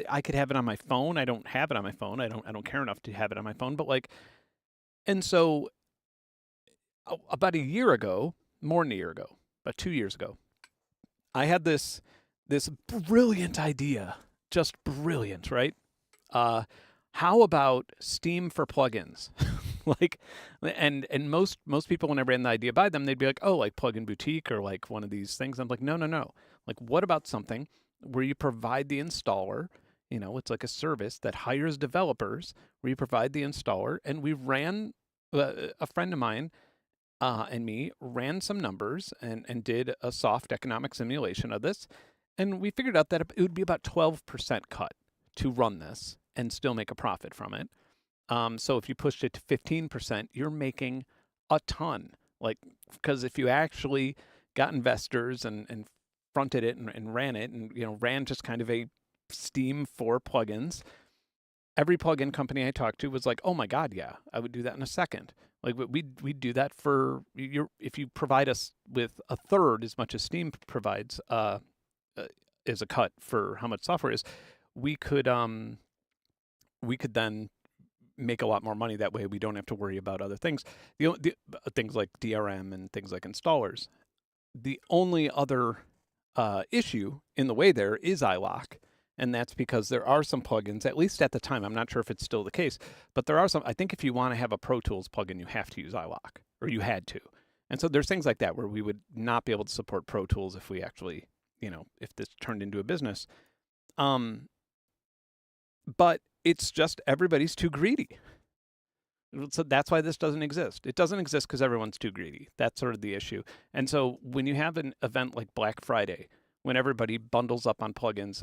I could have it on my phone. I don't have it on my phone. I don't care enough to have it on my phone. But like, and so about a year ago, more than a year ago, about 2 years ago, I had this brilliant idea. Just brilliant, right? How about Steam for plugins? Like, and most people, when I ran the idea by them, they'd be like, oh, like Plugin Boutique or like one of these things. I'm like, no. Like, what about something where you provide the installer? You know, it's like a service that hires developers where you provide the installer. And we ran, a friend of mine and me ran some numbers and did a soft economic simulation of this. And we figured out that it would be about 12% cut to run this and still make a profit from it. So if you pushed it to 15%, you're making a ton. Like, because if you actually got investors and fronted it and ran it, and you know, ran just kind of a Steam for plugins, every plugin company I talked to was like, "Oh my God, yeah, I would do that in a second." Like we'd do that for if you provide us with a third as much as Steam provides as a cut for how much software is, we could then make a lot more money that way. We don't have to worry about other things. The things like DRM and things like installers. The only other issue in the way there is iLok, and that's because there are some plugins, at least at the time, I'm not sure if it's still the case, but there are some. I think if you want to have a Pro Tools plugin, you have to use iLok, or you had to. And so there's things like that where we would not be able to support Pro Tools if we actually, you know, if this turned into a business. But it's just everybody's too greedy. So that's why this doesn't exist. It doesn't exist because everyone's too greedy. That's sort of the issue. And so when you have an event like Black Friday, when everybody bundles up on plugins,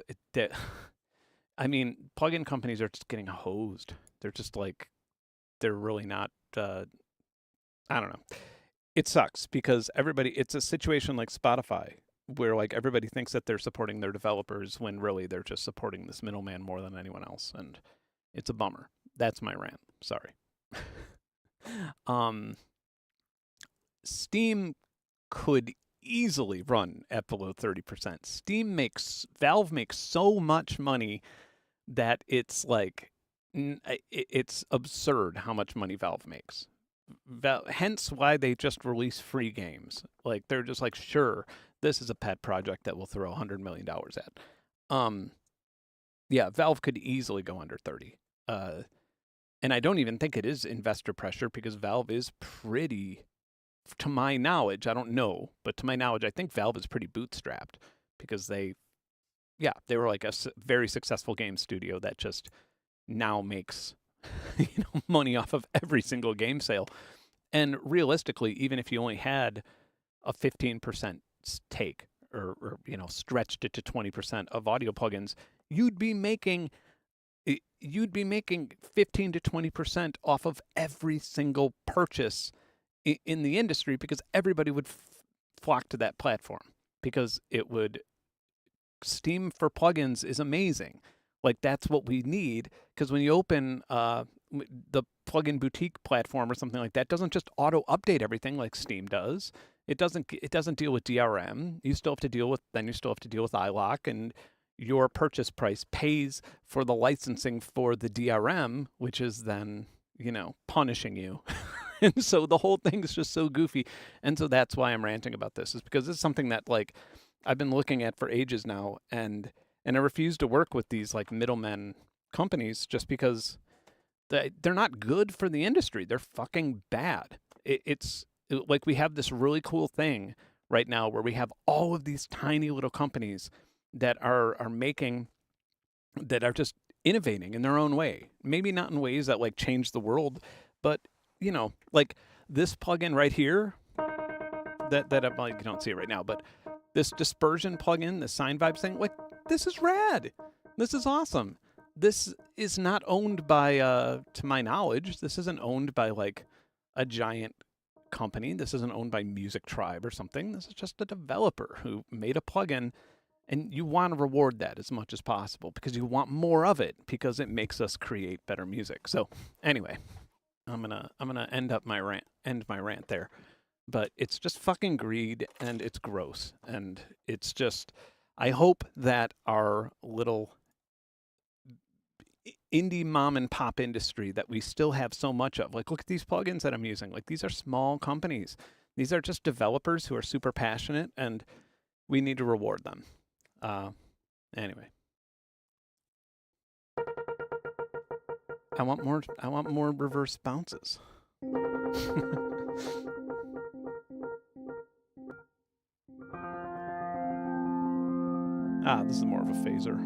I mean, plugin companies are just getting hosed. They're just like, they're really not, I don't know. It sucks because it's a situation like Spotify where like everybody thinks that they're supporting their developers when really they're just supporting this middleman more than anyone else. And it's a bummer. That's my rant. Sorry. Steam could easily run at below 30%. Valve makes so much money that it's like, it's absurd how much money Valve makes. Hence why they just release free games. Like they're just like, sure, this is a pet project that we'll throw $100 million at. Yeah, Valve could easily go under 30. And I don't even think it is investor pressure because Valve is pretty, to my knowledge, I don't know, but to my knowledge, I think Valve is pretty bootstrapped because they were like a very successful game studio that just now makes money off of every single game sale. And realistically, even if you only had a 15% take or stretched it to 20% of audio plugins, you'd be making you'd be making 15 to 20% off of every single purchase in the industry, because everybody would flock to that platform, because it would Steam for plugins is amazing. Like, that's what we need, because when you open the plugin boutique platform or something like that, it doesn't just auto update everything like Steam does. It doesn't deal with DRM. You still have to deal with iLock, and your purchase price pays for the licensing for the DRM, which is then, punishing you. And so the whole thing is just so goofy. And so that's why I'm ranting about this, is because it's something that, like, I've been looking at for ages now, and I refuse to work with these, like, middlemen companies, just because they're not good for the industry. They're fucking bad. It's like, we have this really cool thing right now where we have all of these tiny little companies that are just innovating in their own way. Maybe not in ways that, like, change the world, but, like this plugin right here that I'm, like, you don't see it right now, but this dispersion plugin, the Sine Vibes thing, like, this is rad. This is awesome. This is not owned by, to my knowledge, this isn't owned by, like, a giant company. This isn't owned by Music Tribe or something. This is just a developer who made a plugin, and you want to reward that as much as possible, because you want more of it, because it makes us create better music. So anyway, I'm gonna end my rant there. But it's just fucking greed, and it's gross, and it's just, I hope that our little indie mom and pop industry that we still have so much of, like, look at these plugins that I'm using. Like, these are small companies. These are just developers who are super passionate, and we need to reward them. Anyway. I want more reverse bounces. This is more of a phaser.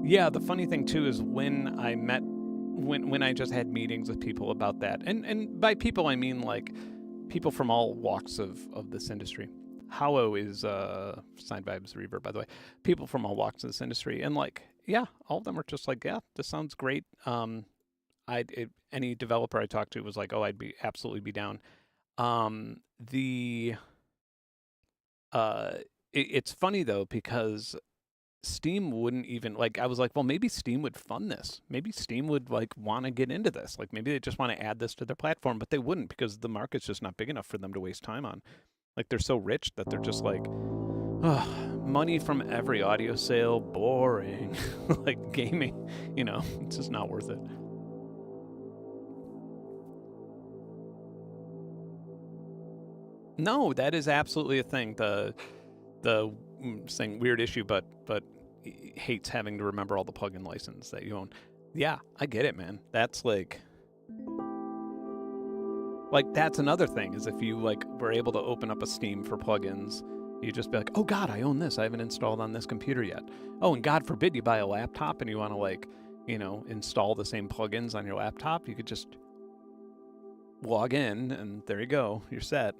Yeah, the funny thing too is when I just had meetings with people about that, and by people I mean, like, people from all walks of this industry. Howo is Sine Vibes Reverb, by the way. People from all walks of this industry, and, like, yeah, all of them are just like, yeah, this sounds great. Any developer I talked to was like, oh, I'd absolutely be down. It's funny though, because Steam wouldn't even, like, I was like, well, maybe Steam would fund this. Maybe Steam would, like, want to get into this. Like, maybe they just want to add this to their platform, but they wouldn't, because the market's just not big enough for them to waste time on. Like, they're so rich that they're just like, oh, money from every audio sale, boring. Like, gaming, it's just not worth it. No, that is absolutely a thing. The saying weird issue, but hates having to remember all the plugin license that you own. Yeah, I get it, man. That's like that's another thing, is if you, like, were able to open up a Steam for plugins, you just be like, oh god, I own this. I haven't installed on this computer yet. Oh, and God forbid you buy a laptop and you want to, like, install the same plugins on your laptop. You could just log in and there you go. You're set.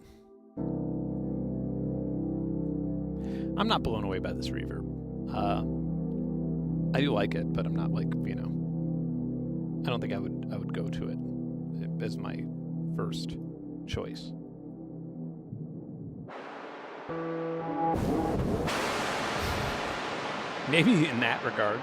I'm not blown away by this reverb. I do like it, but I'm not, like, I don't think I would go to it as my first choice. Maybe in that regard.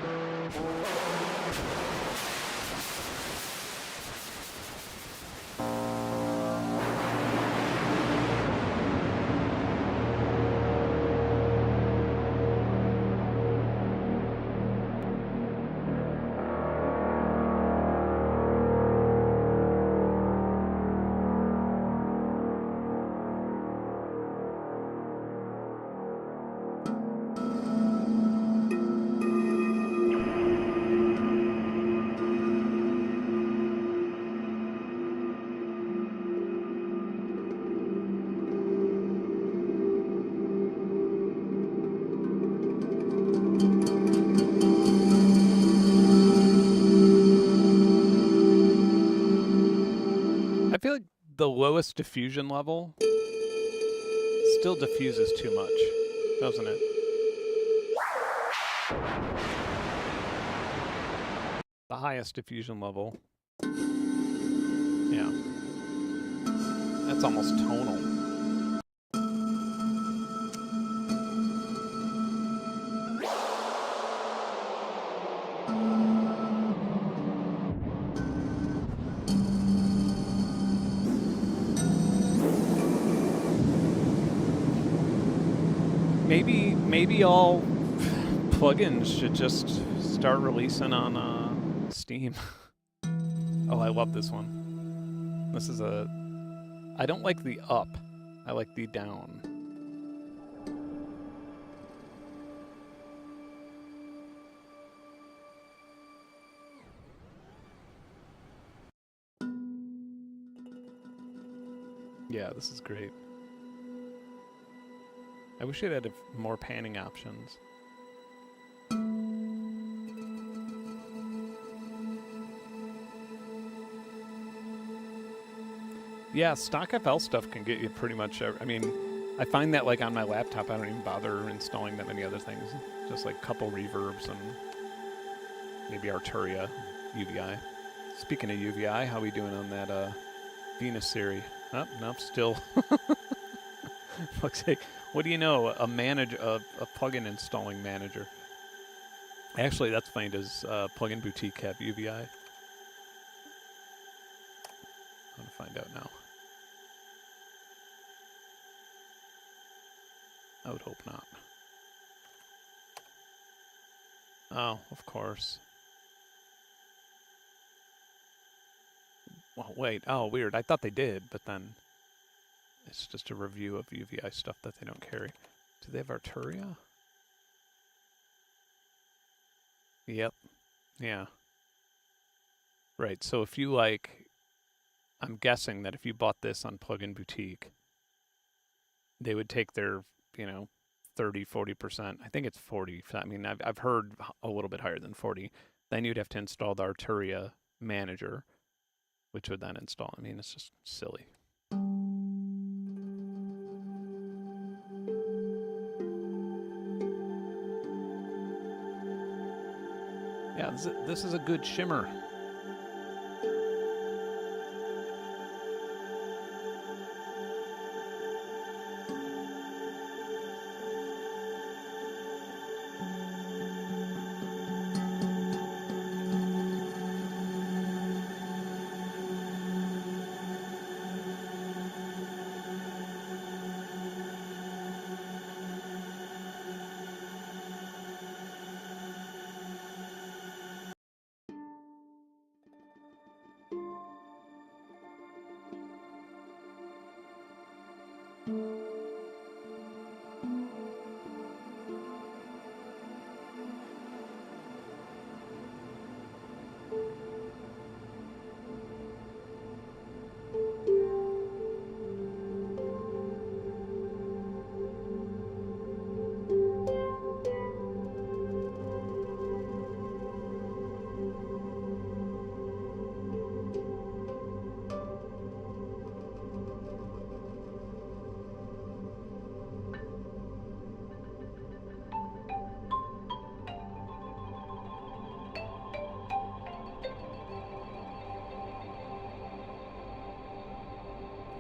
lowest diffusion level still diffuses too much, doesn't it? The highest diffusion level. Yeah. That's almost tonal. Maybe all plugins should just start releasing on Steam. Oh, I love this one. This is a... I don't like the up. I like the down. Yeah, this is great. I wish it had more panning options. Yeah, stock FL stuff can get you pretty much... I mean, I find that like on my laptop, I don't even bother installing that many other things. Just like a couple reverbs and maybe Arturia, UVI. Speaking of UVI, how are we doing on that Venus series? Oh, nope, still. Looks like, what do you know? A plugin installing manager. Actually, that's funny. Does Plugin Boutique have UVI? I'm gonna find out now. I would hope not. Oh, of course. Well, wait. Oh, weird. I thought they did, but then it's just a review of UVI stuff that they don't carry. Do they have Arturia? Yep. Yeah. Right. So if you like, I'm guessing that if you bought this on Plugin Boutique, they would take their, 30, 40%. I think it's 40. I mean, I've heard a little bit higher than 40. Then you'd have to install the Arturia manager, which would then install. I mean, it's just silly. Yeah, this is a good shimmer.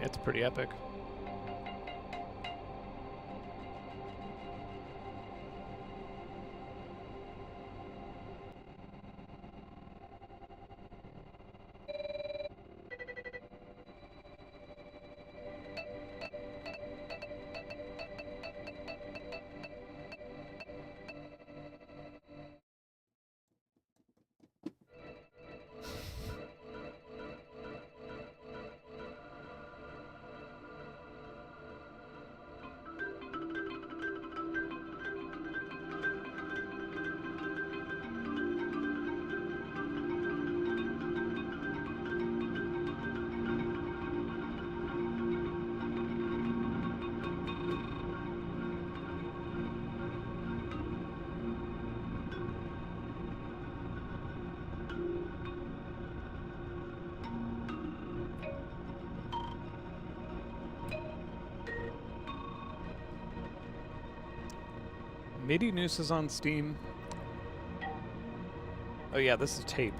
It's pretty epic. MIDI Noose is on Steam. Oh yeah, this is tape.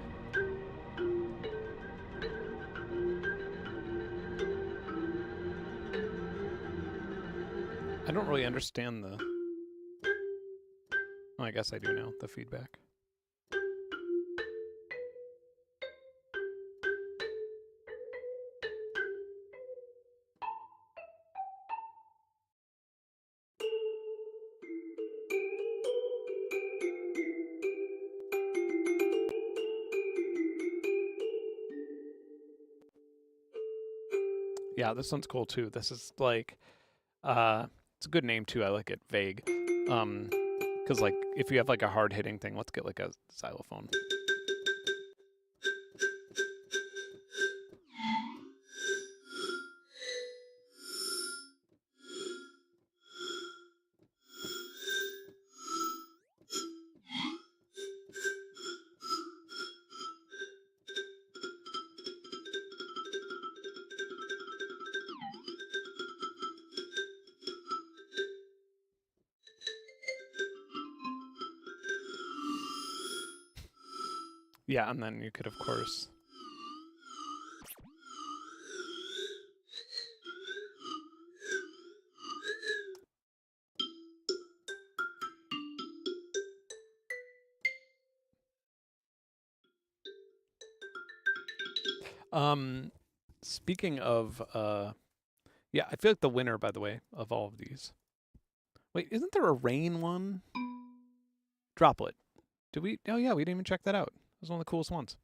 I don't really understand the... Oh, I guess I do now, the feedback. Yeah, this one's cool too. This is like, it's a good name too. I like it, Vague. Because like, if you have like a hard-hitting thing, let's get like a xylophone. Yeah, and then you could, of course... Speaking of, yeah, I feel like the winner, by the way, of all of these. Wait, isn't there a rain one? Droplet. Did we? Oh yeah, we didn't even check that out. It was one of the coolest ones.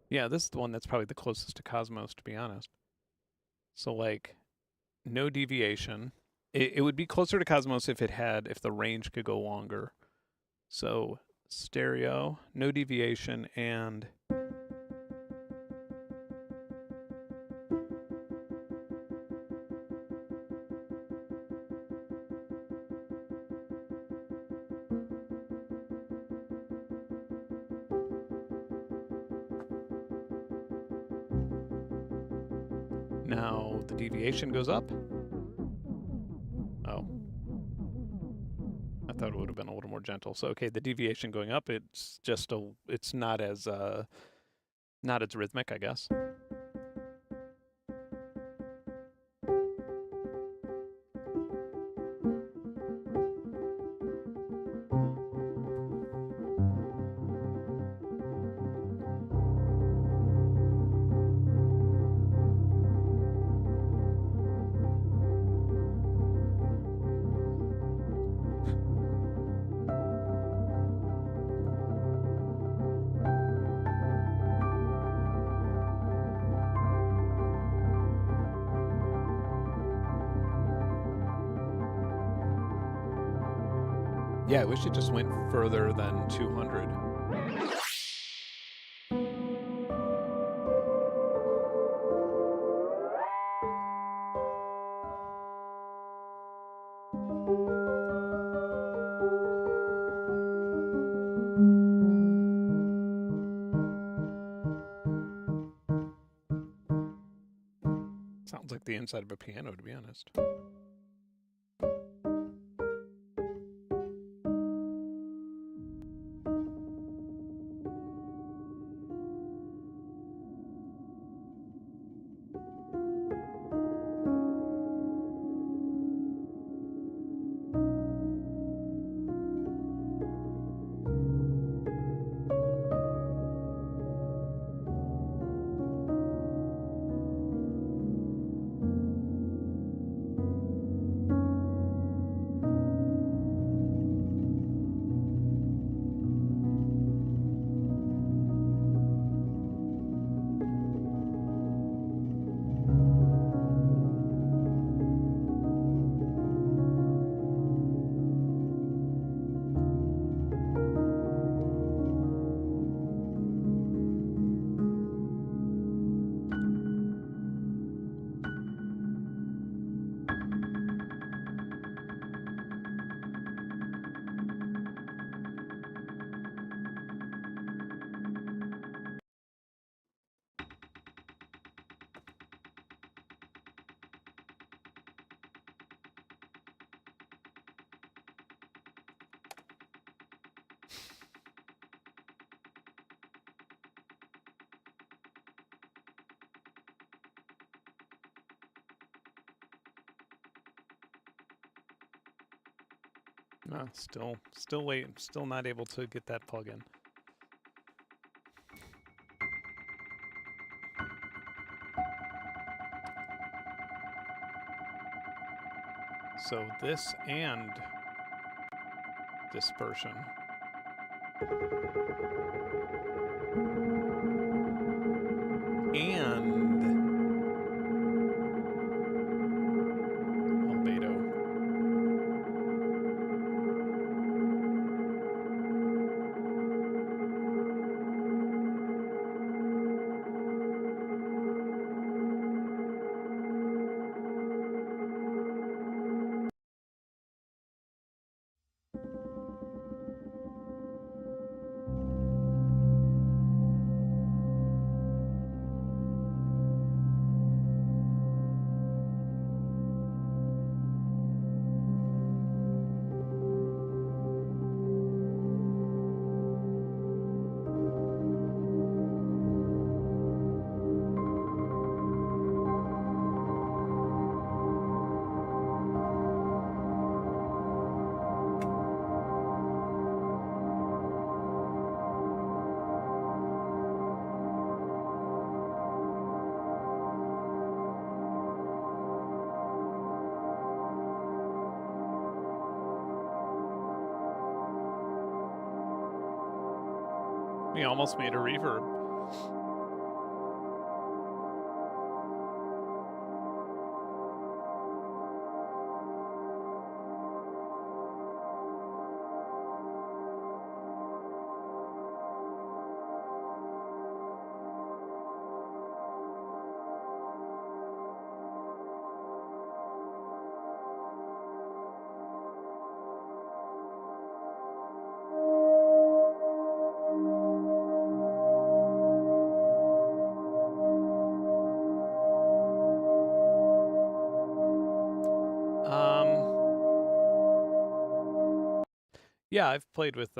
Yeah, this is the one that's probably the closest to Cosmos, to be honest. So like, no deviation. It would be closer to Cosmos if the range could go longer. So stereo, no deviation, and now the deviation goes up. Oh. I thought it would have been a little more gentle. So okay, the deviation going up, it's just it's not as rhythmic, I guess. Yeah, I wish it just went further than 200. Sounds like the inside of a piano, to be honest. Still waiting. Still not able to get that plug in. So this and dispersion. And albedo. We almost made a reverb. Yeah, I've played with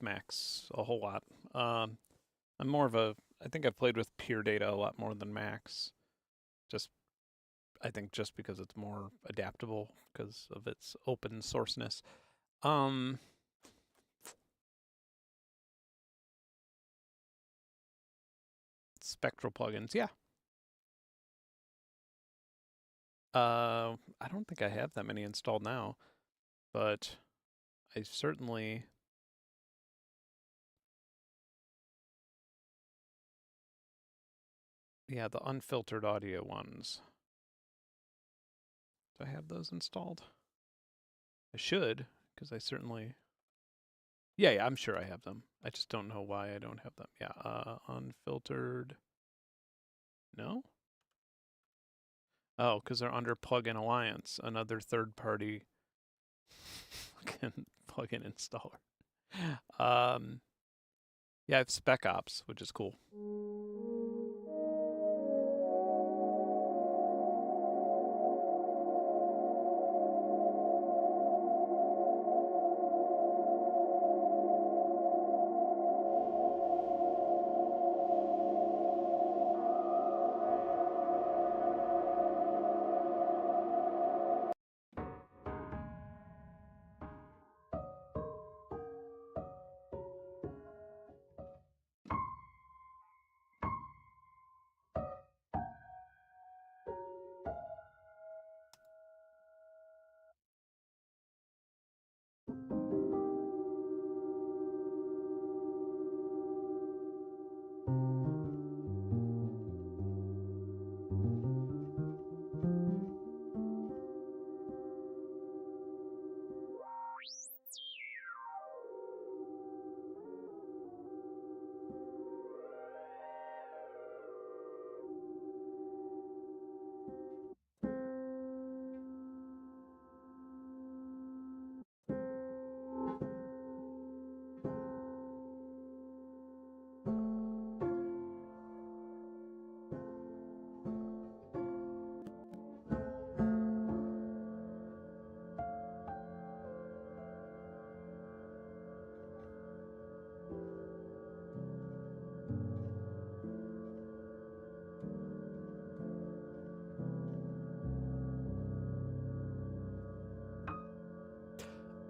Max a whole lot. I'm more of a I think I've played with Pure Data a lot more than Max. I think just because it's more adaptable because of its open sourceness. Spectral plugins, yeah. I don't think I have that many installed now, but I certainly the unfiltered audio ones. Do I have those installed? I should, because I certainly yeah, I'm sure I have them. I just don't know why I don't have them. Yeah, unfiltered. No? Oh, because they're under Plugin Alliance, another third-party plugin installer. Yeah, I have Spec Ops, which is cool.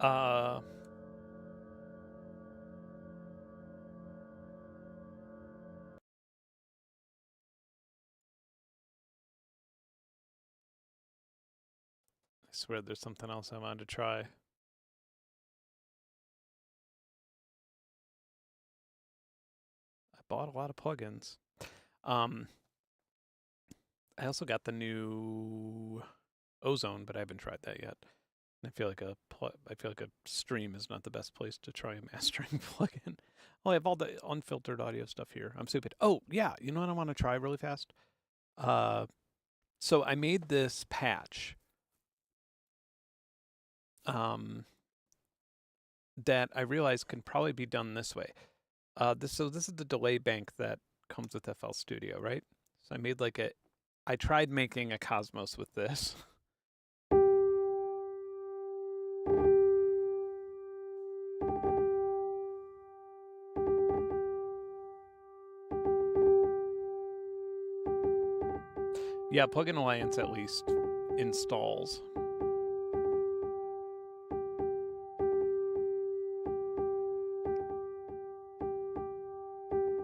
I swear there's something else I wanted to try. I bought a lot of plugins. I also got the new Ozone, but I haven't tried that yet. I feel like a stream is not the best place to try a mastering plugin. Oh, I have all the unfiltered audio stuff here. I'm stupid. Oh yeah, you know what I want to try really fast? So I made this patch that I realized can probably be done this way. This is the delay bank that comes with FL Studio, right? So I made I tried making a Cosmos with this. Yeah, Plugin Alliance at least installs.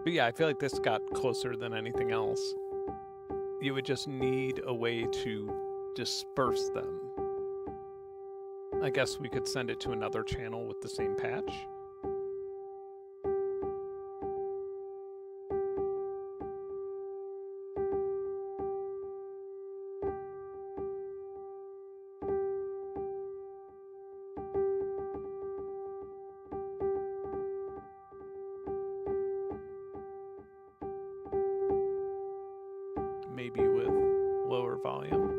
But yeah, I feel like this got closer than anything else. You would just need a way to disperse them. I guess we could send it to another channel with the same patch. Maybe with lower volume.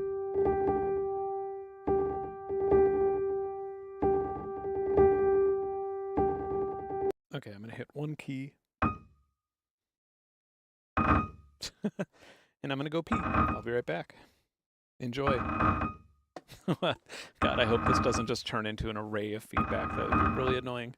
Okay, I'm gonna hit one key. And I'm gonna go pee. I'll be right back. Enjoy. God, I hope this doesn't just turn into an array of feedback. That would be really annoying.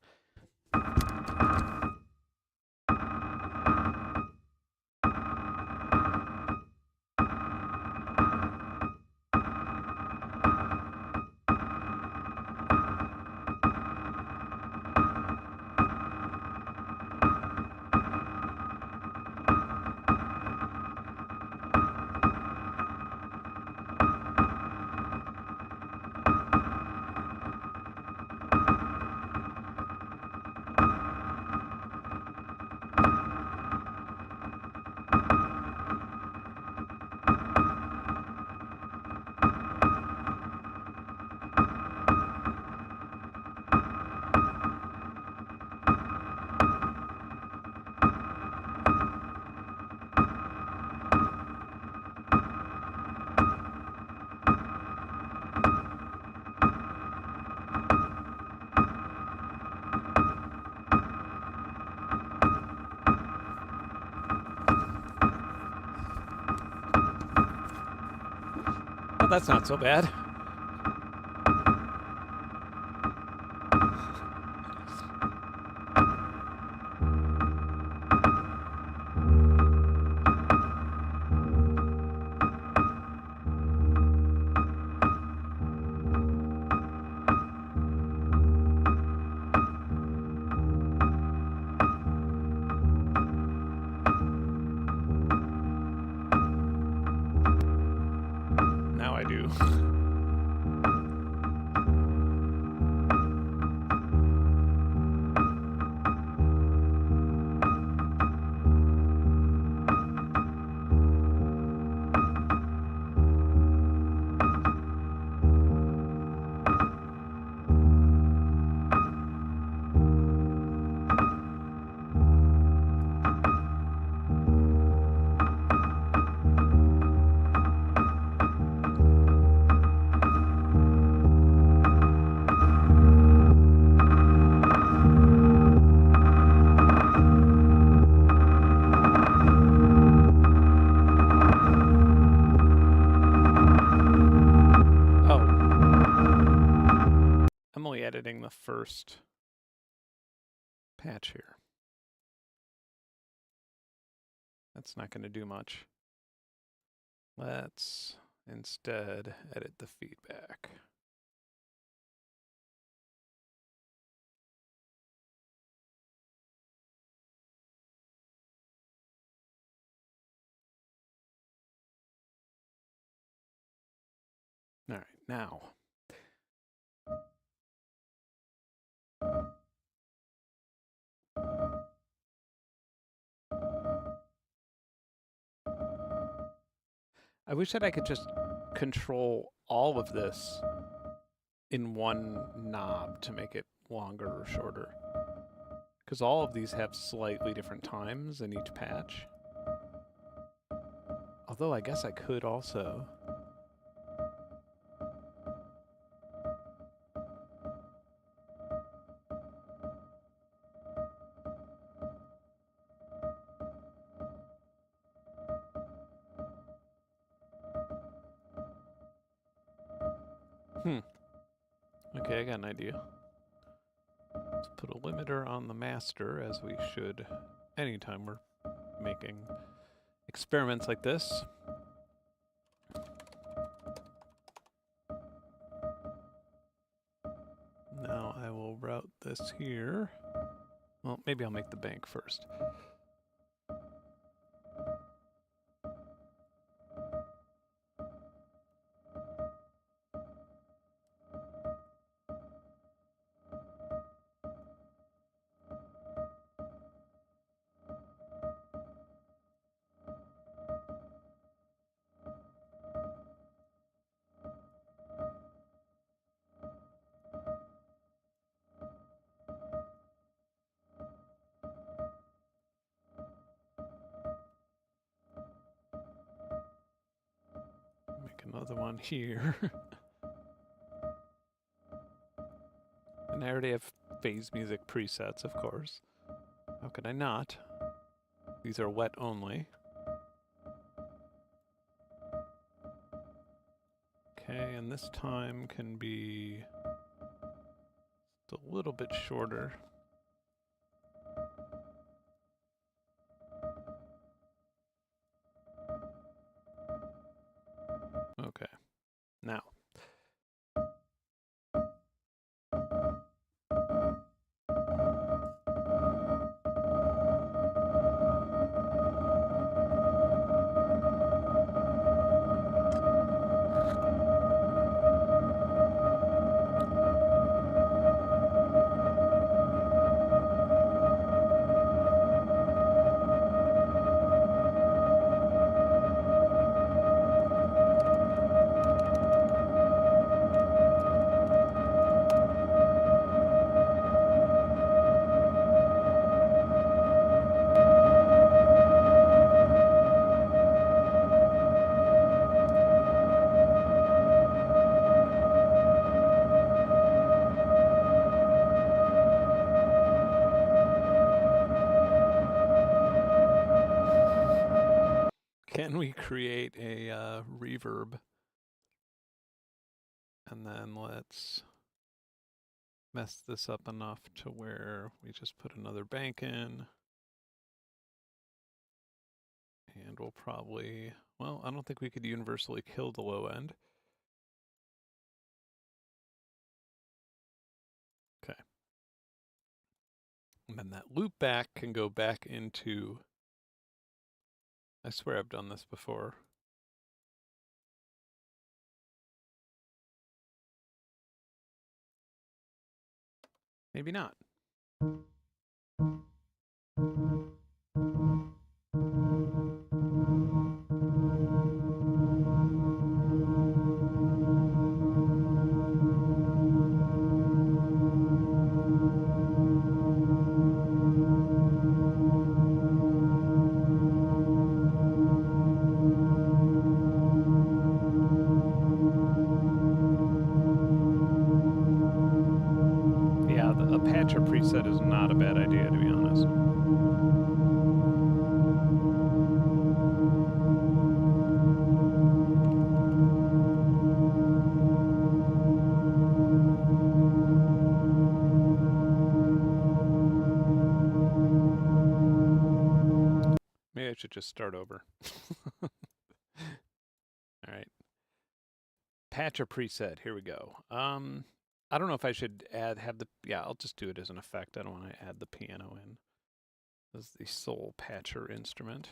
Well, that's not so bad. Now I do. I'm only editing the first patch here. That's not going to do much. Let's instead edit the feedback. now. I wish that I could just control all of this in one knob to make it longer or shorter. Because all of these have slightly different times in each patch. Although I guess I could also. Okay, I got an idea. Let's put a limiter on the master, as we should anytime we're making experiments like this. Now I will route this here. Well, maybe I'll make the bank first. Another one here. And I already have phase music presets, of course. How could I not? These are wet only. Okay, and this time can be just a little bit shorter. Okay, now. Can we create a reverb? And then let's mess this up enough to where we just put another bank in. And we'll probably, well, I don't think we could universally kill the low end. Okay. And then that loop back can go back into, I swear I've done this before. Maybe not. A patcher preset is not a bad idea, to be honest. Maybe I should just start over. All right. Patcher preset, here we go. I don't know if I should I'll just do it as an effect. I don't want to add the piano in as the sole patcher instrument.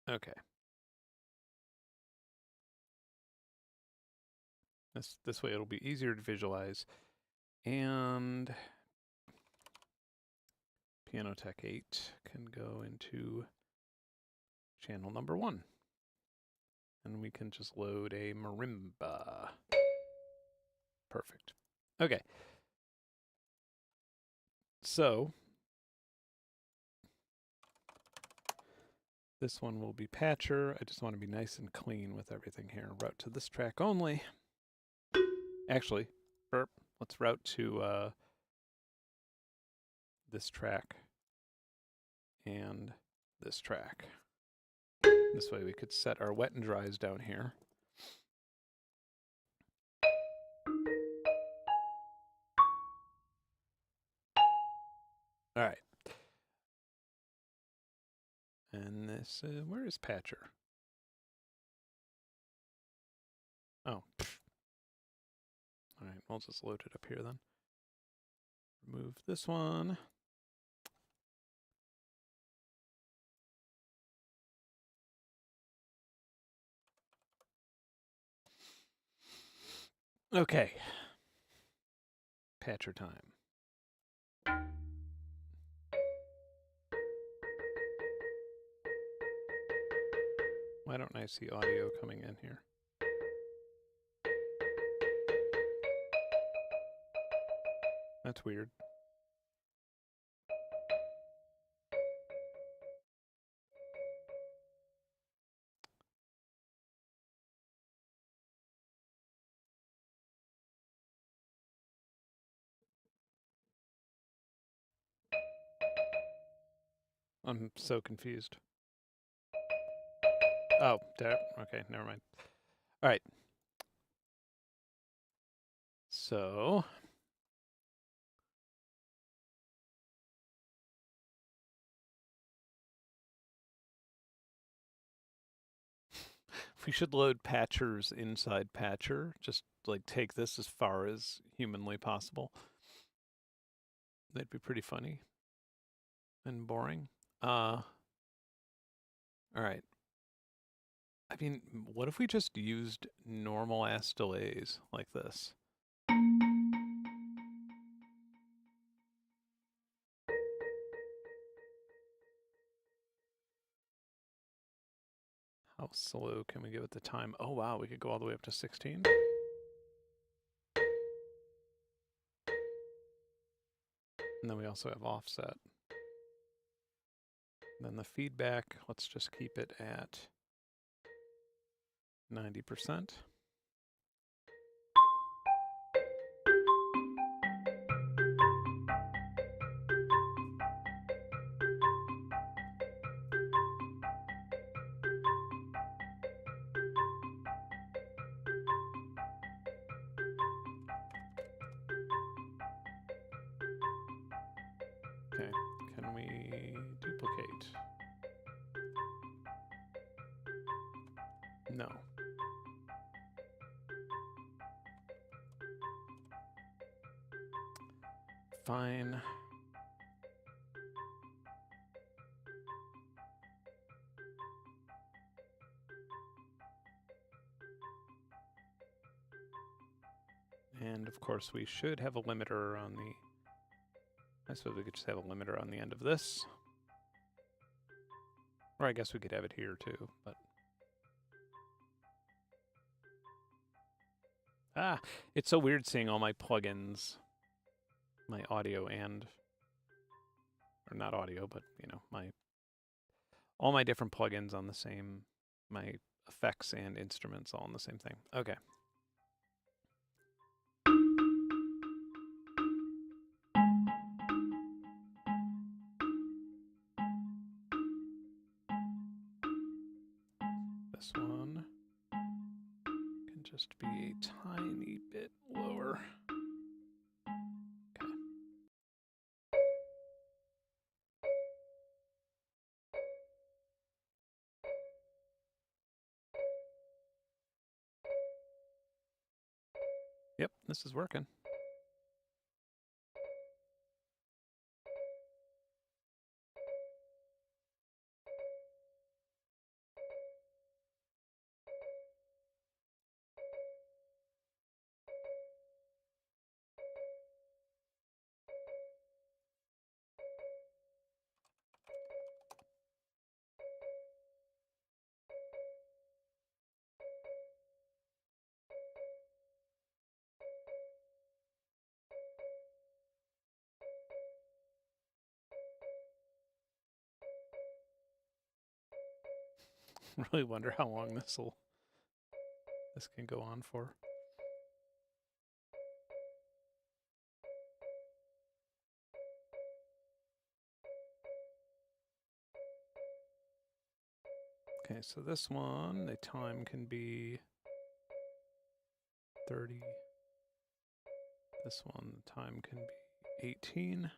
Okay. This way it'll be easier to visualize. And Piano Tech 8 can go into channel number 1. And we can just load a marimba. Perfect. Okay. So this one will be patcher. I just want to be nice and clean with everything here. Route to this track only. Actually, burp. Let's route to this track and this track. This way we could set our wet and dries down here. All right. And this, where is patcher? Oh. All right, we'll just load it up here then. Remove this one. Okay. Patcher time. Why don't I see audio coming in here? That's weird. I'm so confused. Oh, there. Okay, never mind. All right. So we should load patchers inside patcher. Just like take this as far as humanly possible. That'd be pretty funny and boring. All right. I mean, what if we just used normal ass delays like this? How slow can we go at the time? Oh wow, we could go all the way up to 16. And then we also have offset. And then the feedback, let's just keep it at 90%. Okay, can we duplicate? No. Fine. And of course we should have a limiter on the, I suppose we could just have a limiter on the end of this. Or I guess we could have it here too, but. Ah, it's so weird seeing all my plugins, my audio and, or not audio, but you know, all my different plugins on the same, my effects and instruments all on the same thing. Okay. This one can just be a tiny bit lower. Okay. Yep, this is working. Really wonder how long this can go on for. Okay, so this one, the time can be 30. This one, the time can be 18.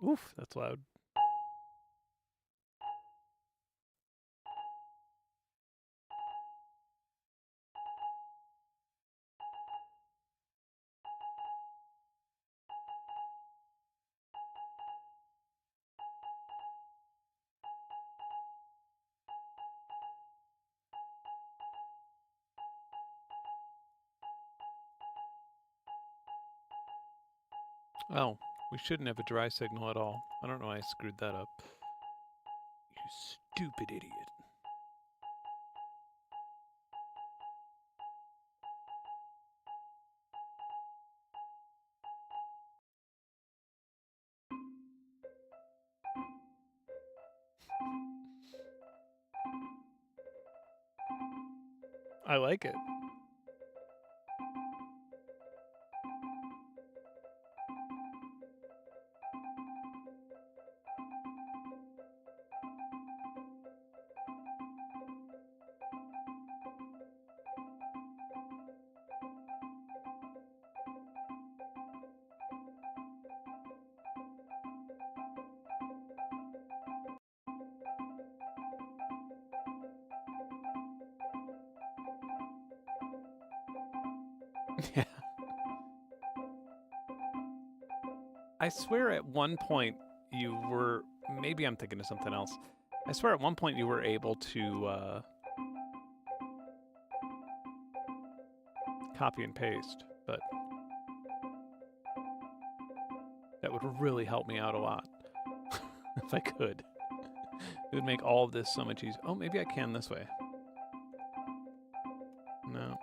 Oof, that's loud. Oh, we shouldn't have a dry signal at all. I don't know why I screwed that up. You stupid idiot. I like it. Yeah. I swear at one point you were, maybe I'm thinking of something else. I swear at one point you were able to copy and paste, but that would really help me out a lot if I could. It would make all of this so much easier. Oh, maybe I can this way. No.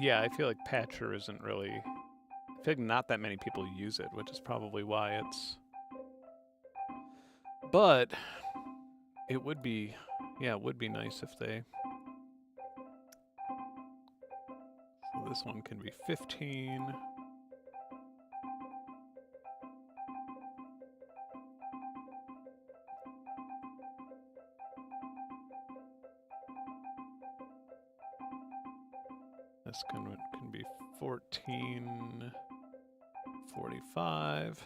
Yeah, I feel like Patcher isn't really... I feel like not that many people use it, which is probably why it's... But it would be... Yeah, it would be nice if they... So this one can be 15. This can be 14, 45.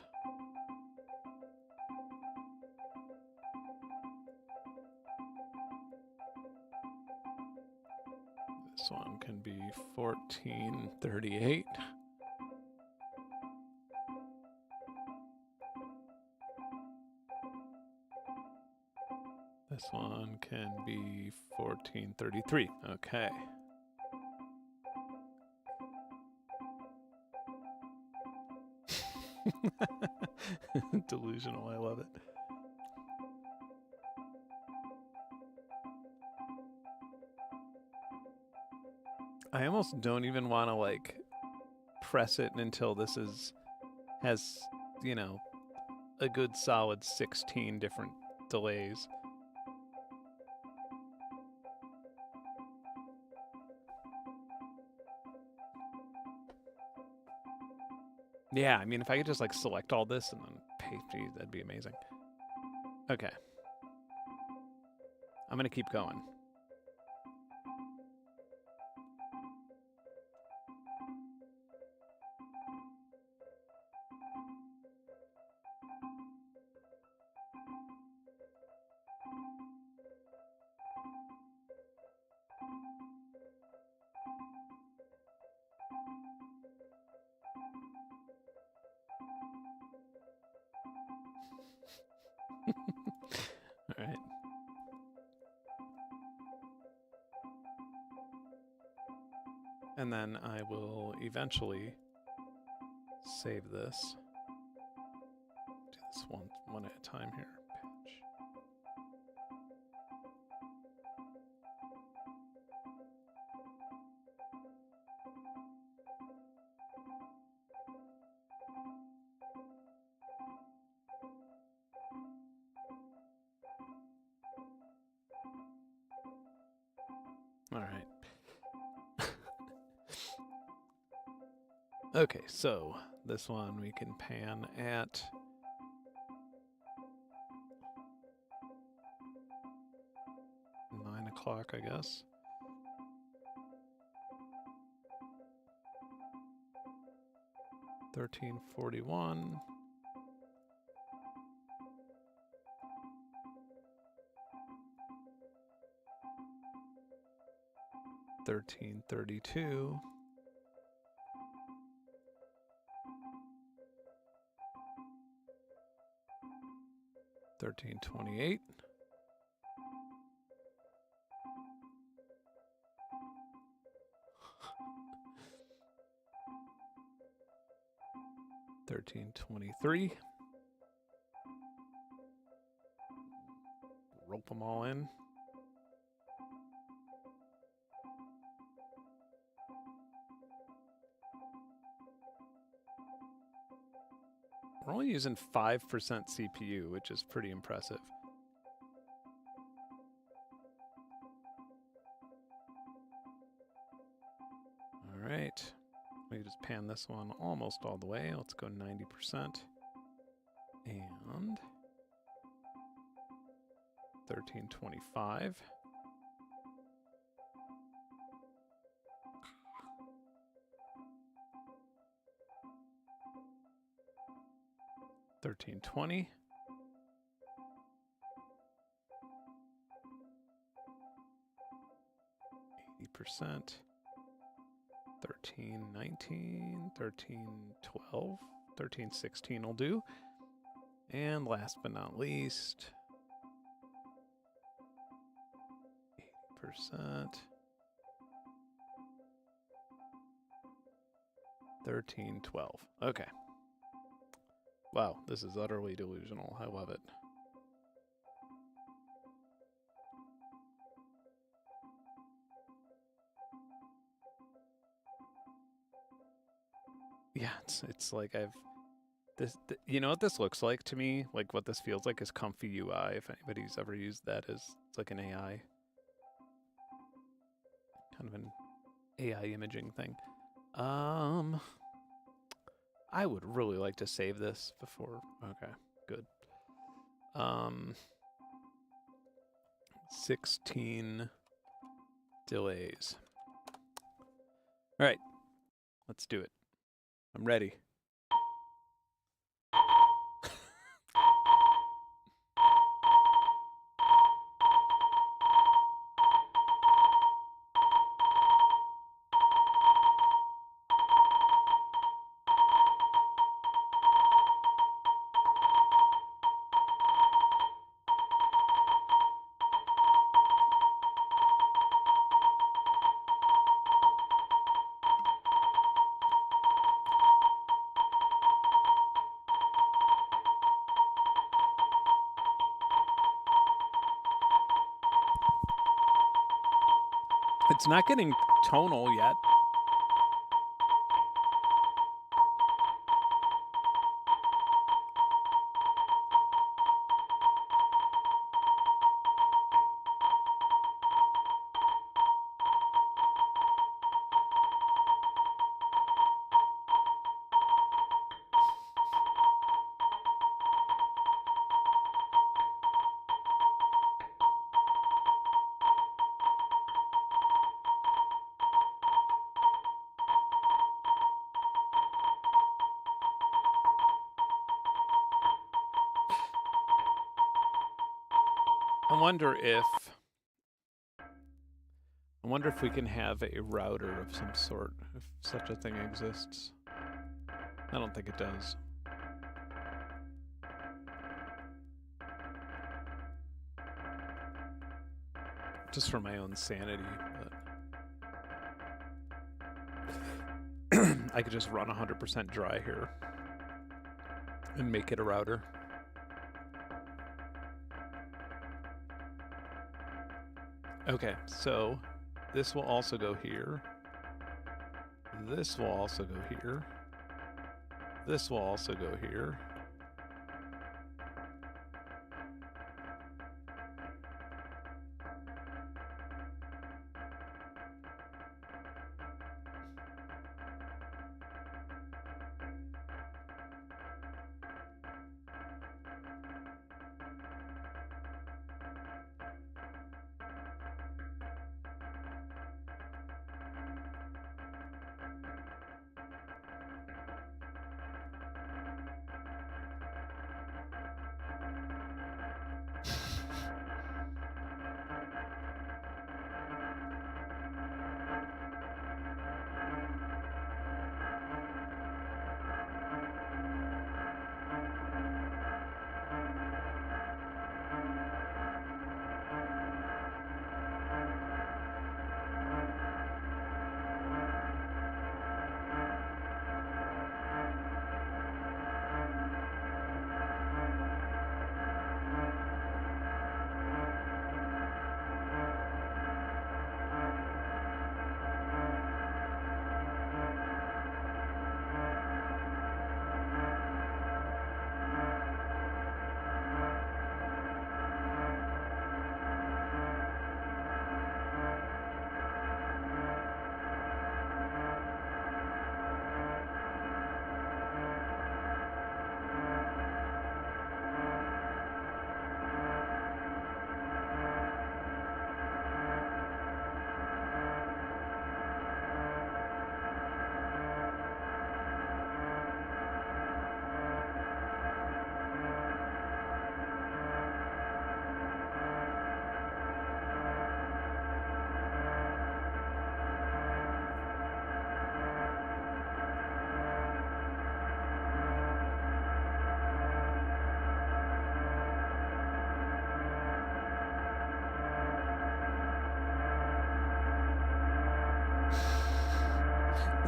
This one can be 1438. This one can be 1433. Okay. Delusional, I love it. I almost don't even want to like press it until this has, you know, a good solid 16 different delays. Yeah, I mean, if I could just like select all this and then paste these, that'd be amazing. Okay. I'm gonna keep going. And then I will eventually save this. Do this one at a time here. Patch. All right. Okay, so this one we can pan at 9 o'clock, I guess. $13.41. $13.32. $13.28. $13.23. Rope them all in. We're only using 5% CPU, which is pretty impressive. All right. We can just pan this one almost all the way. Let's go 90%. And 13.25. $13.20. %. 13.19, 13.12, 13.16 will do. And last but not least, 80%. 13.12. Okay. Wow, this is utterly delusional. I love it. Yeah, it's like you know what this looks like to me? Like what this feels like is Comfy UI. If anybody's ever used that, it's like an AI, kind of an AI imaging thing. I would really like to save this before. Okay, good. 16 delays. All right, let's do it. I'm ready. It's not getting tonal yet. I wonder if we can have a router of some sort, if such a thing exists. I don't think it does. Just for my own sanity, but I could just run 100% dry here and make it a router. Okay, so this will also go here. This will also go here. This will also go here.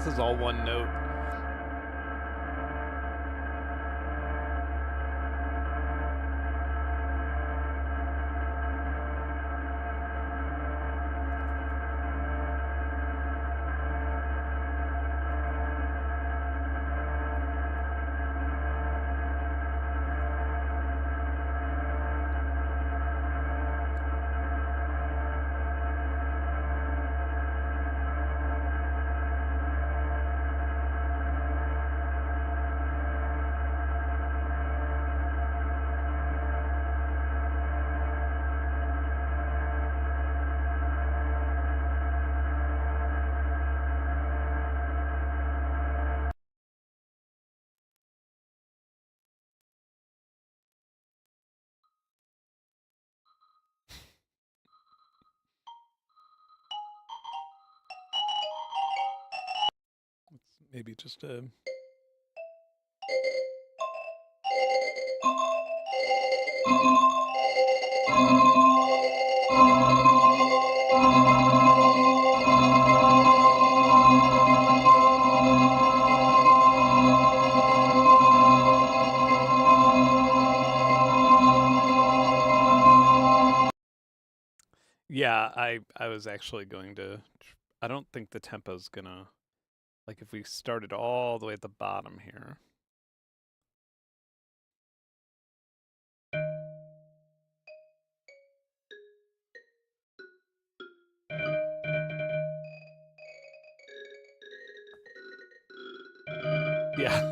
This is all one note. Maybe just a... Yeah, I was actually going to... I don't think the tempo's gonna... Like if we started all the way at the bottom here. Yeah.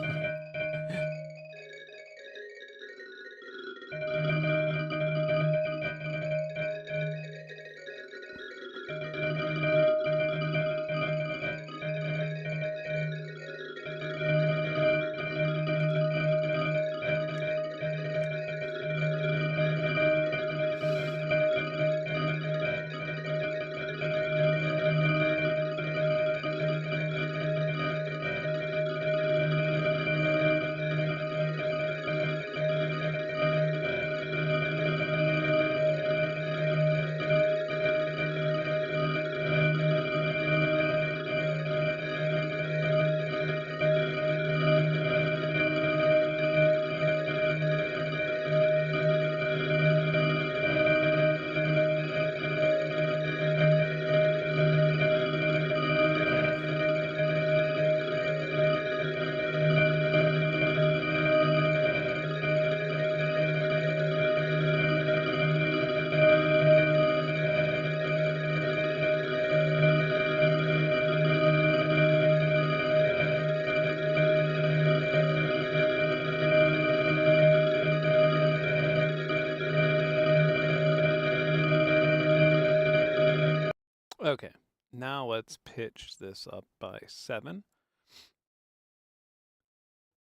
Okay, now let's pitch this up by 7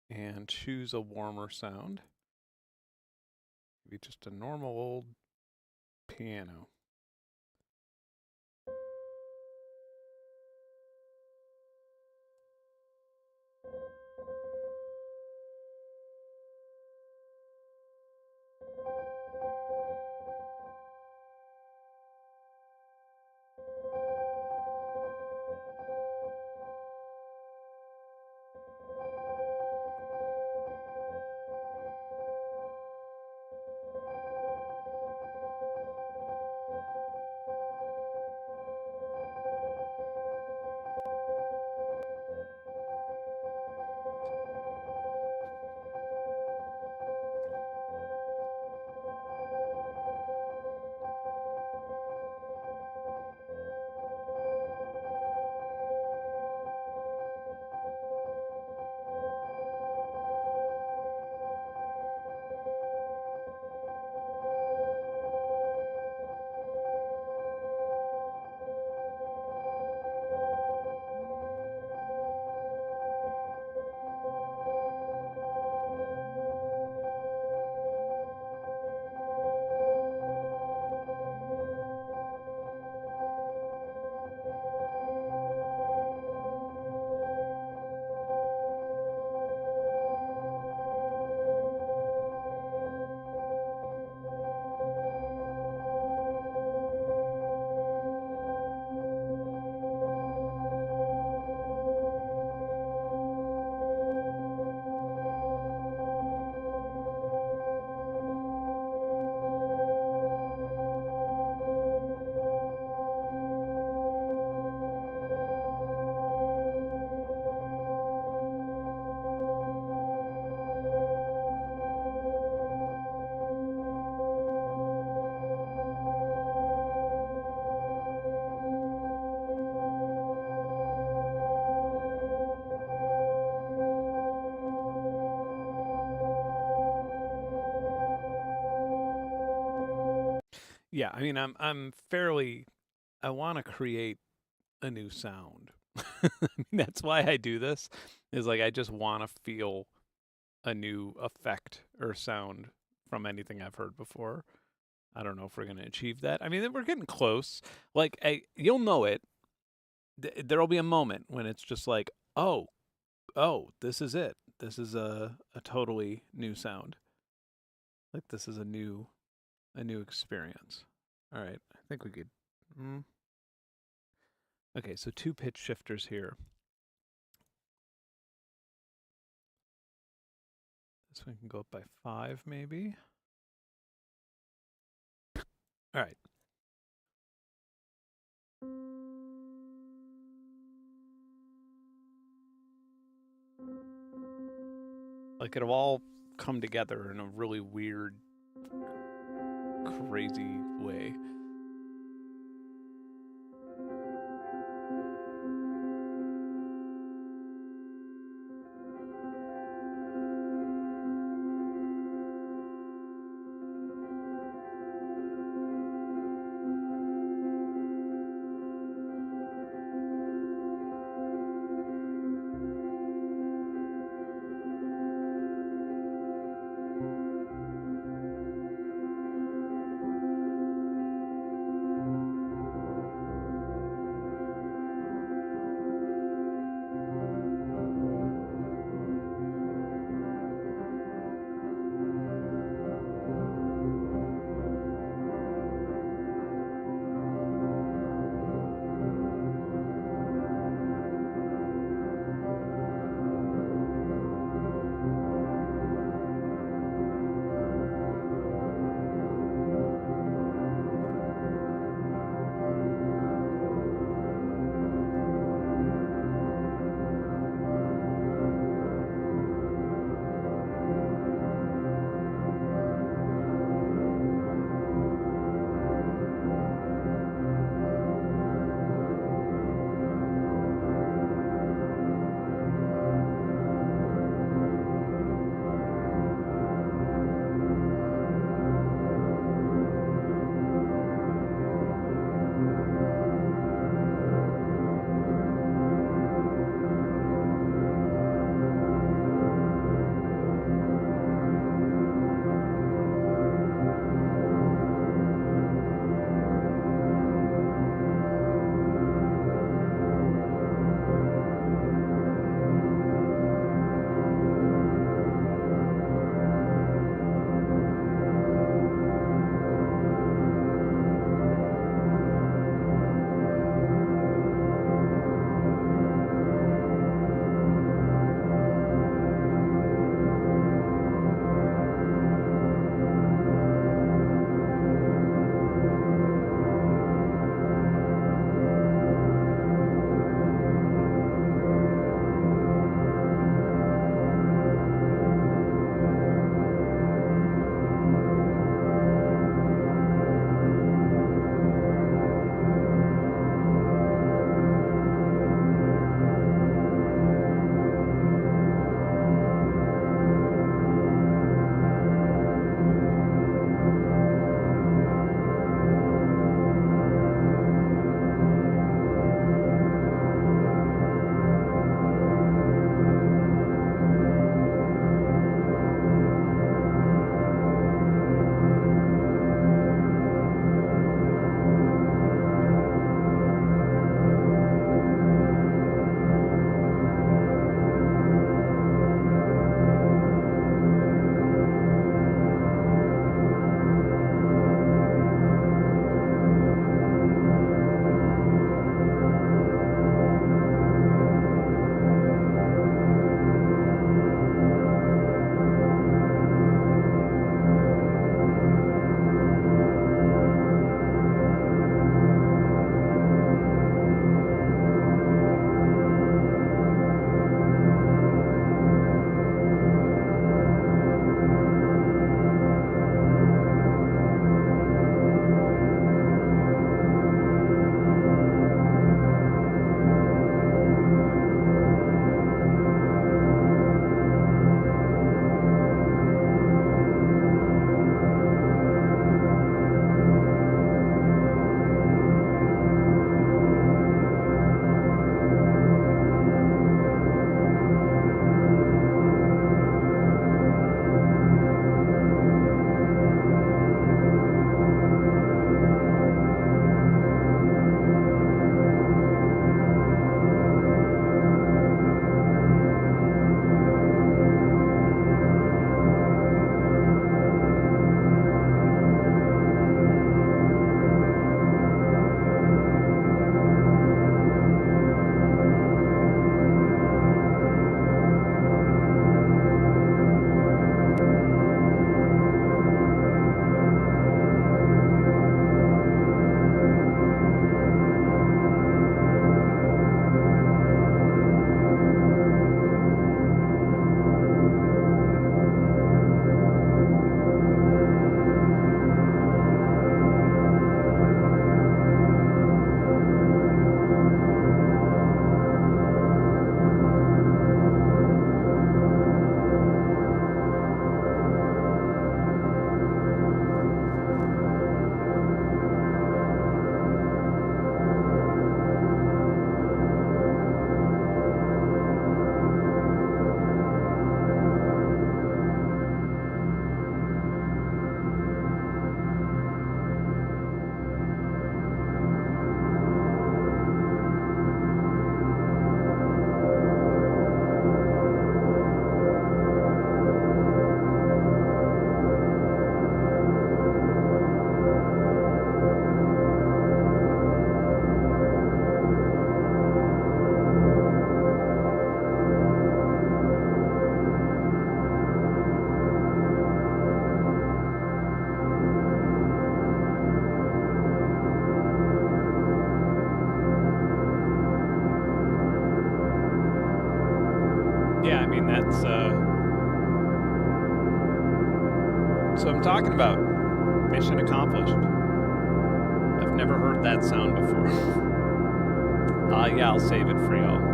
and choose a warmer sound. Maybe just a normal old piano. Yeah, I mean, I want to create a new sound. I mean, that's why I do this. Is like I just want to feel a new effect or sound from anything I've heard before. I don't know if we're going to achieve that. I mean, we're getting close. Like you'll know it. There'll be a moment when it's just like, oh, this is it. This is a totally new sound. Like this is a new experience. All right, I think we could. Okay, so 2 pitch shifters here. This one can go up by 5, maybe. All right. Like it'll all come together in a really weird, crazy way. That's so I'm talking about mission accomplished. I've never heard that sound before. Yeah, I'll save it for y'all.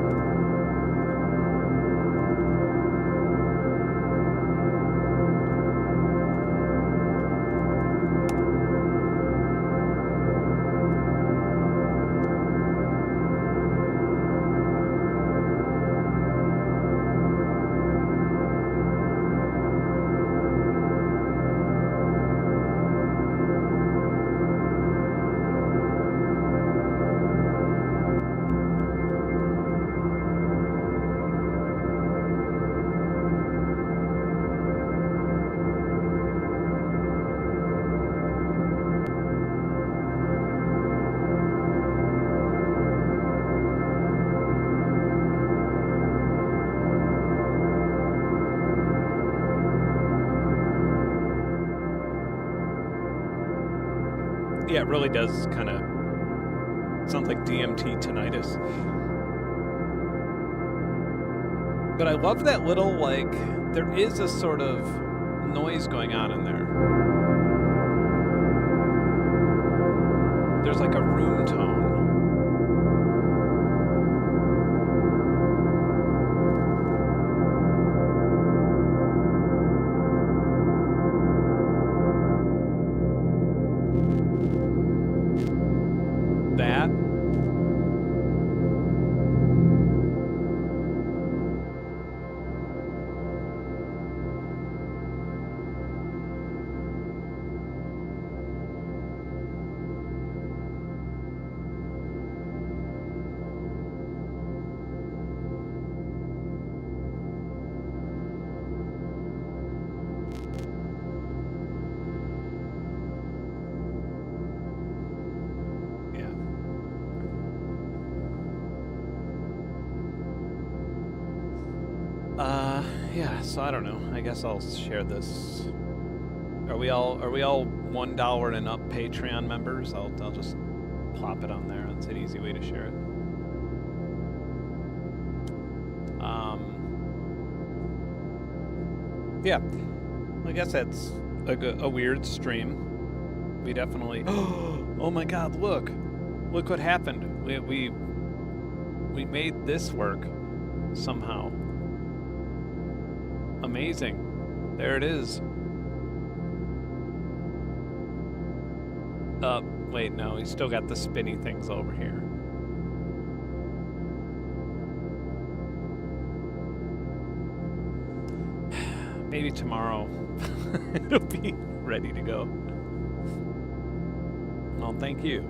Yeah, it really does kind of sound like DMT tinnitus. But I love that little, like, there is a sort of noise going on in there. There's like a room tone. That. Yeah, so I don't know. I guess I'll share this. Are we all $1 and up Patreon members? I'll just plop it on there. That's an easy way to share it. Yeah, I guess that's a weird stream. We definitely. Oh my God! Look what happened. We made this work somehow. Amazing. There it is. Wait, no, we still got the spinny things over here. Maybe tomorrow it'll be ready to go. Well, thank you.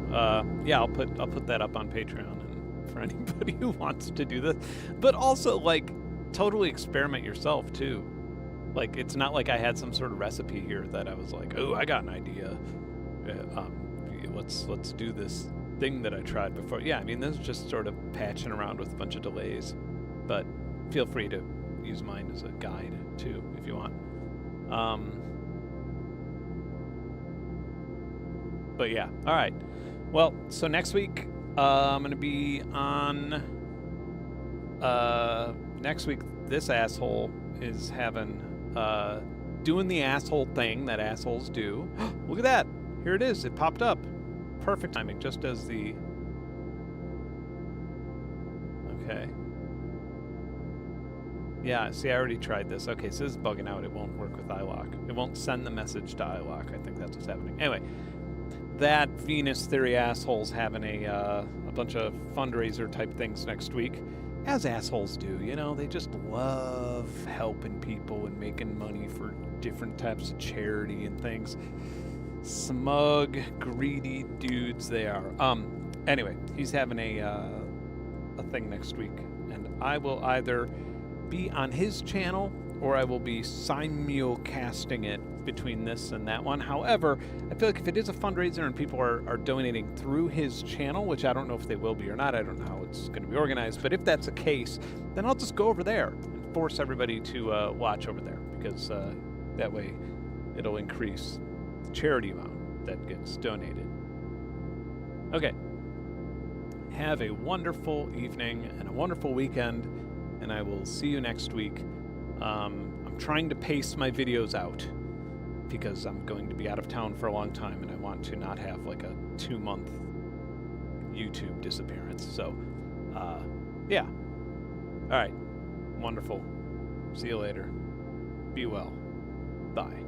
Yeah, I'll put that up on Patreon, and for anybody who wants to do this. But also, like, totally experiment yourself too. Like, it's not like I had some sort of recipe here that I was like, oh, I got an idea. Let's do this thing that I tried before. Yeah, I mean, this is just sort of patching around with a bunch of delays, but feel free to use mine as a guide too if you want. But yeah, all right. Well, so next week I'm gonna be on. Next week, this asshole is having doing the asshole thing that assholes do. Look at that! Here it is. It popped up. Perfect timing, just as the. Okay. Yeah, see, I already tried this. Okay, so this is bugging out. It won't work with iLock. It won't send the message to iLock. I think that's what's happening. Anyway, that Venus Theory asshole's having a bunch of fundraiser type things next week. As assholes do, you know, they just love helping people and making money for different types of charity and things. Smug, greedy dudes they are. Anyway, he's having a thing next week, and I will either be on his channel or I will be simulcasting it between this and that one. However, I feel like if it is a fundraiser and people are donating through his channel, which I don't know if they will be or not, I don't know how it's going to be organized, but if that's the case, then I'll just go over there and force everybody to watch over there, because that way it'll increase the charity amount that gets donated. Okay. Have a wonderful evening and a wonderful weekend, and I will see you next week I'm trying to pace my videos out because I'm going to be out of town for a long time and I want to not have like a 2-month YouTube disappearance. So, yeah. All right. Wonderful. See you later. Be well. Bye.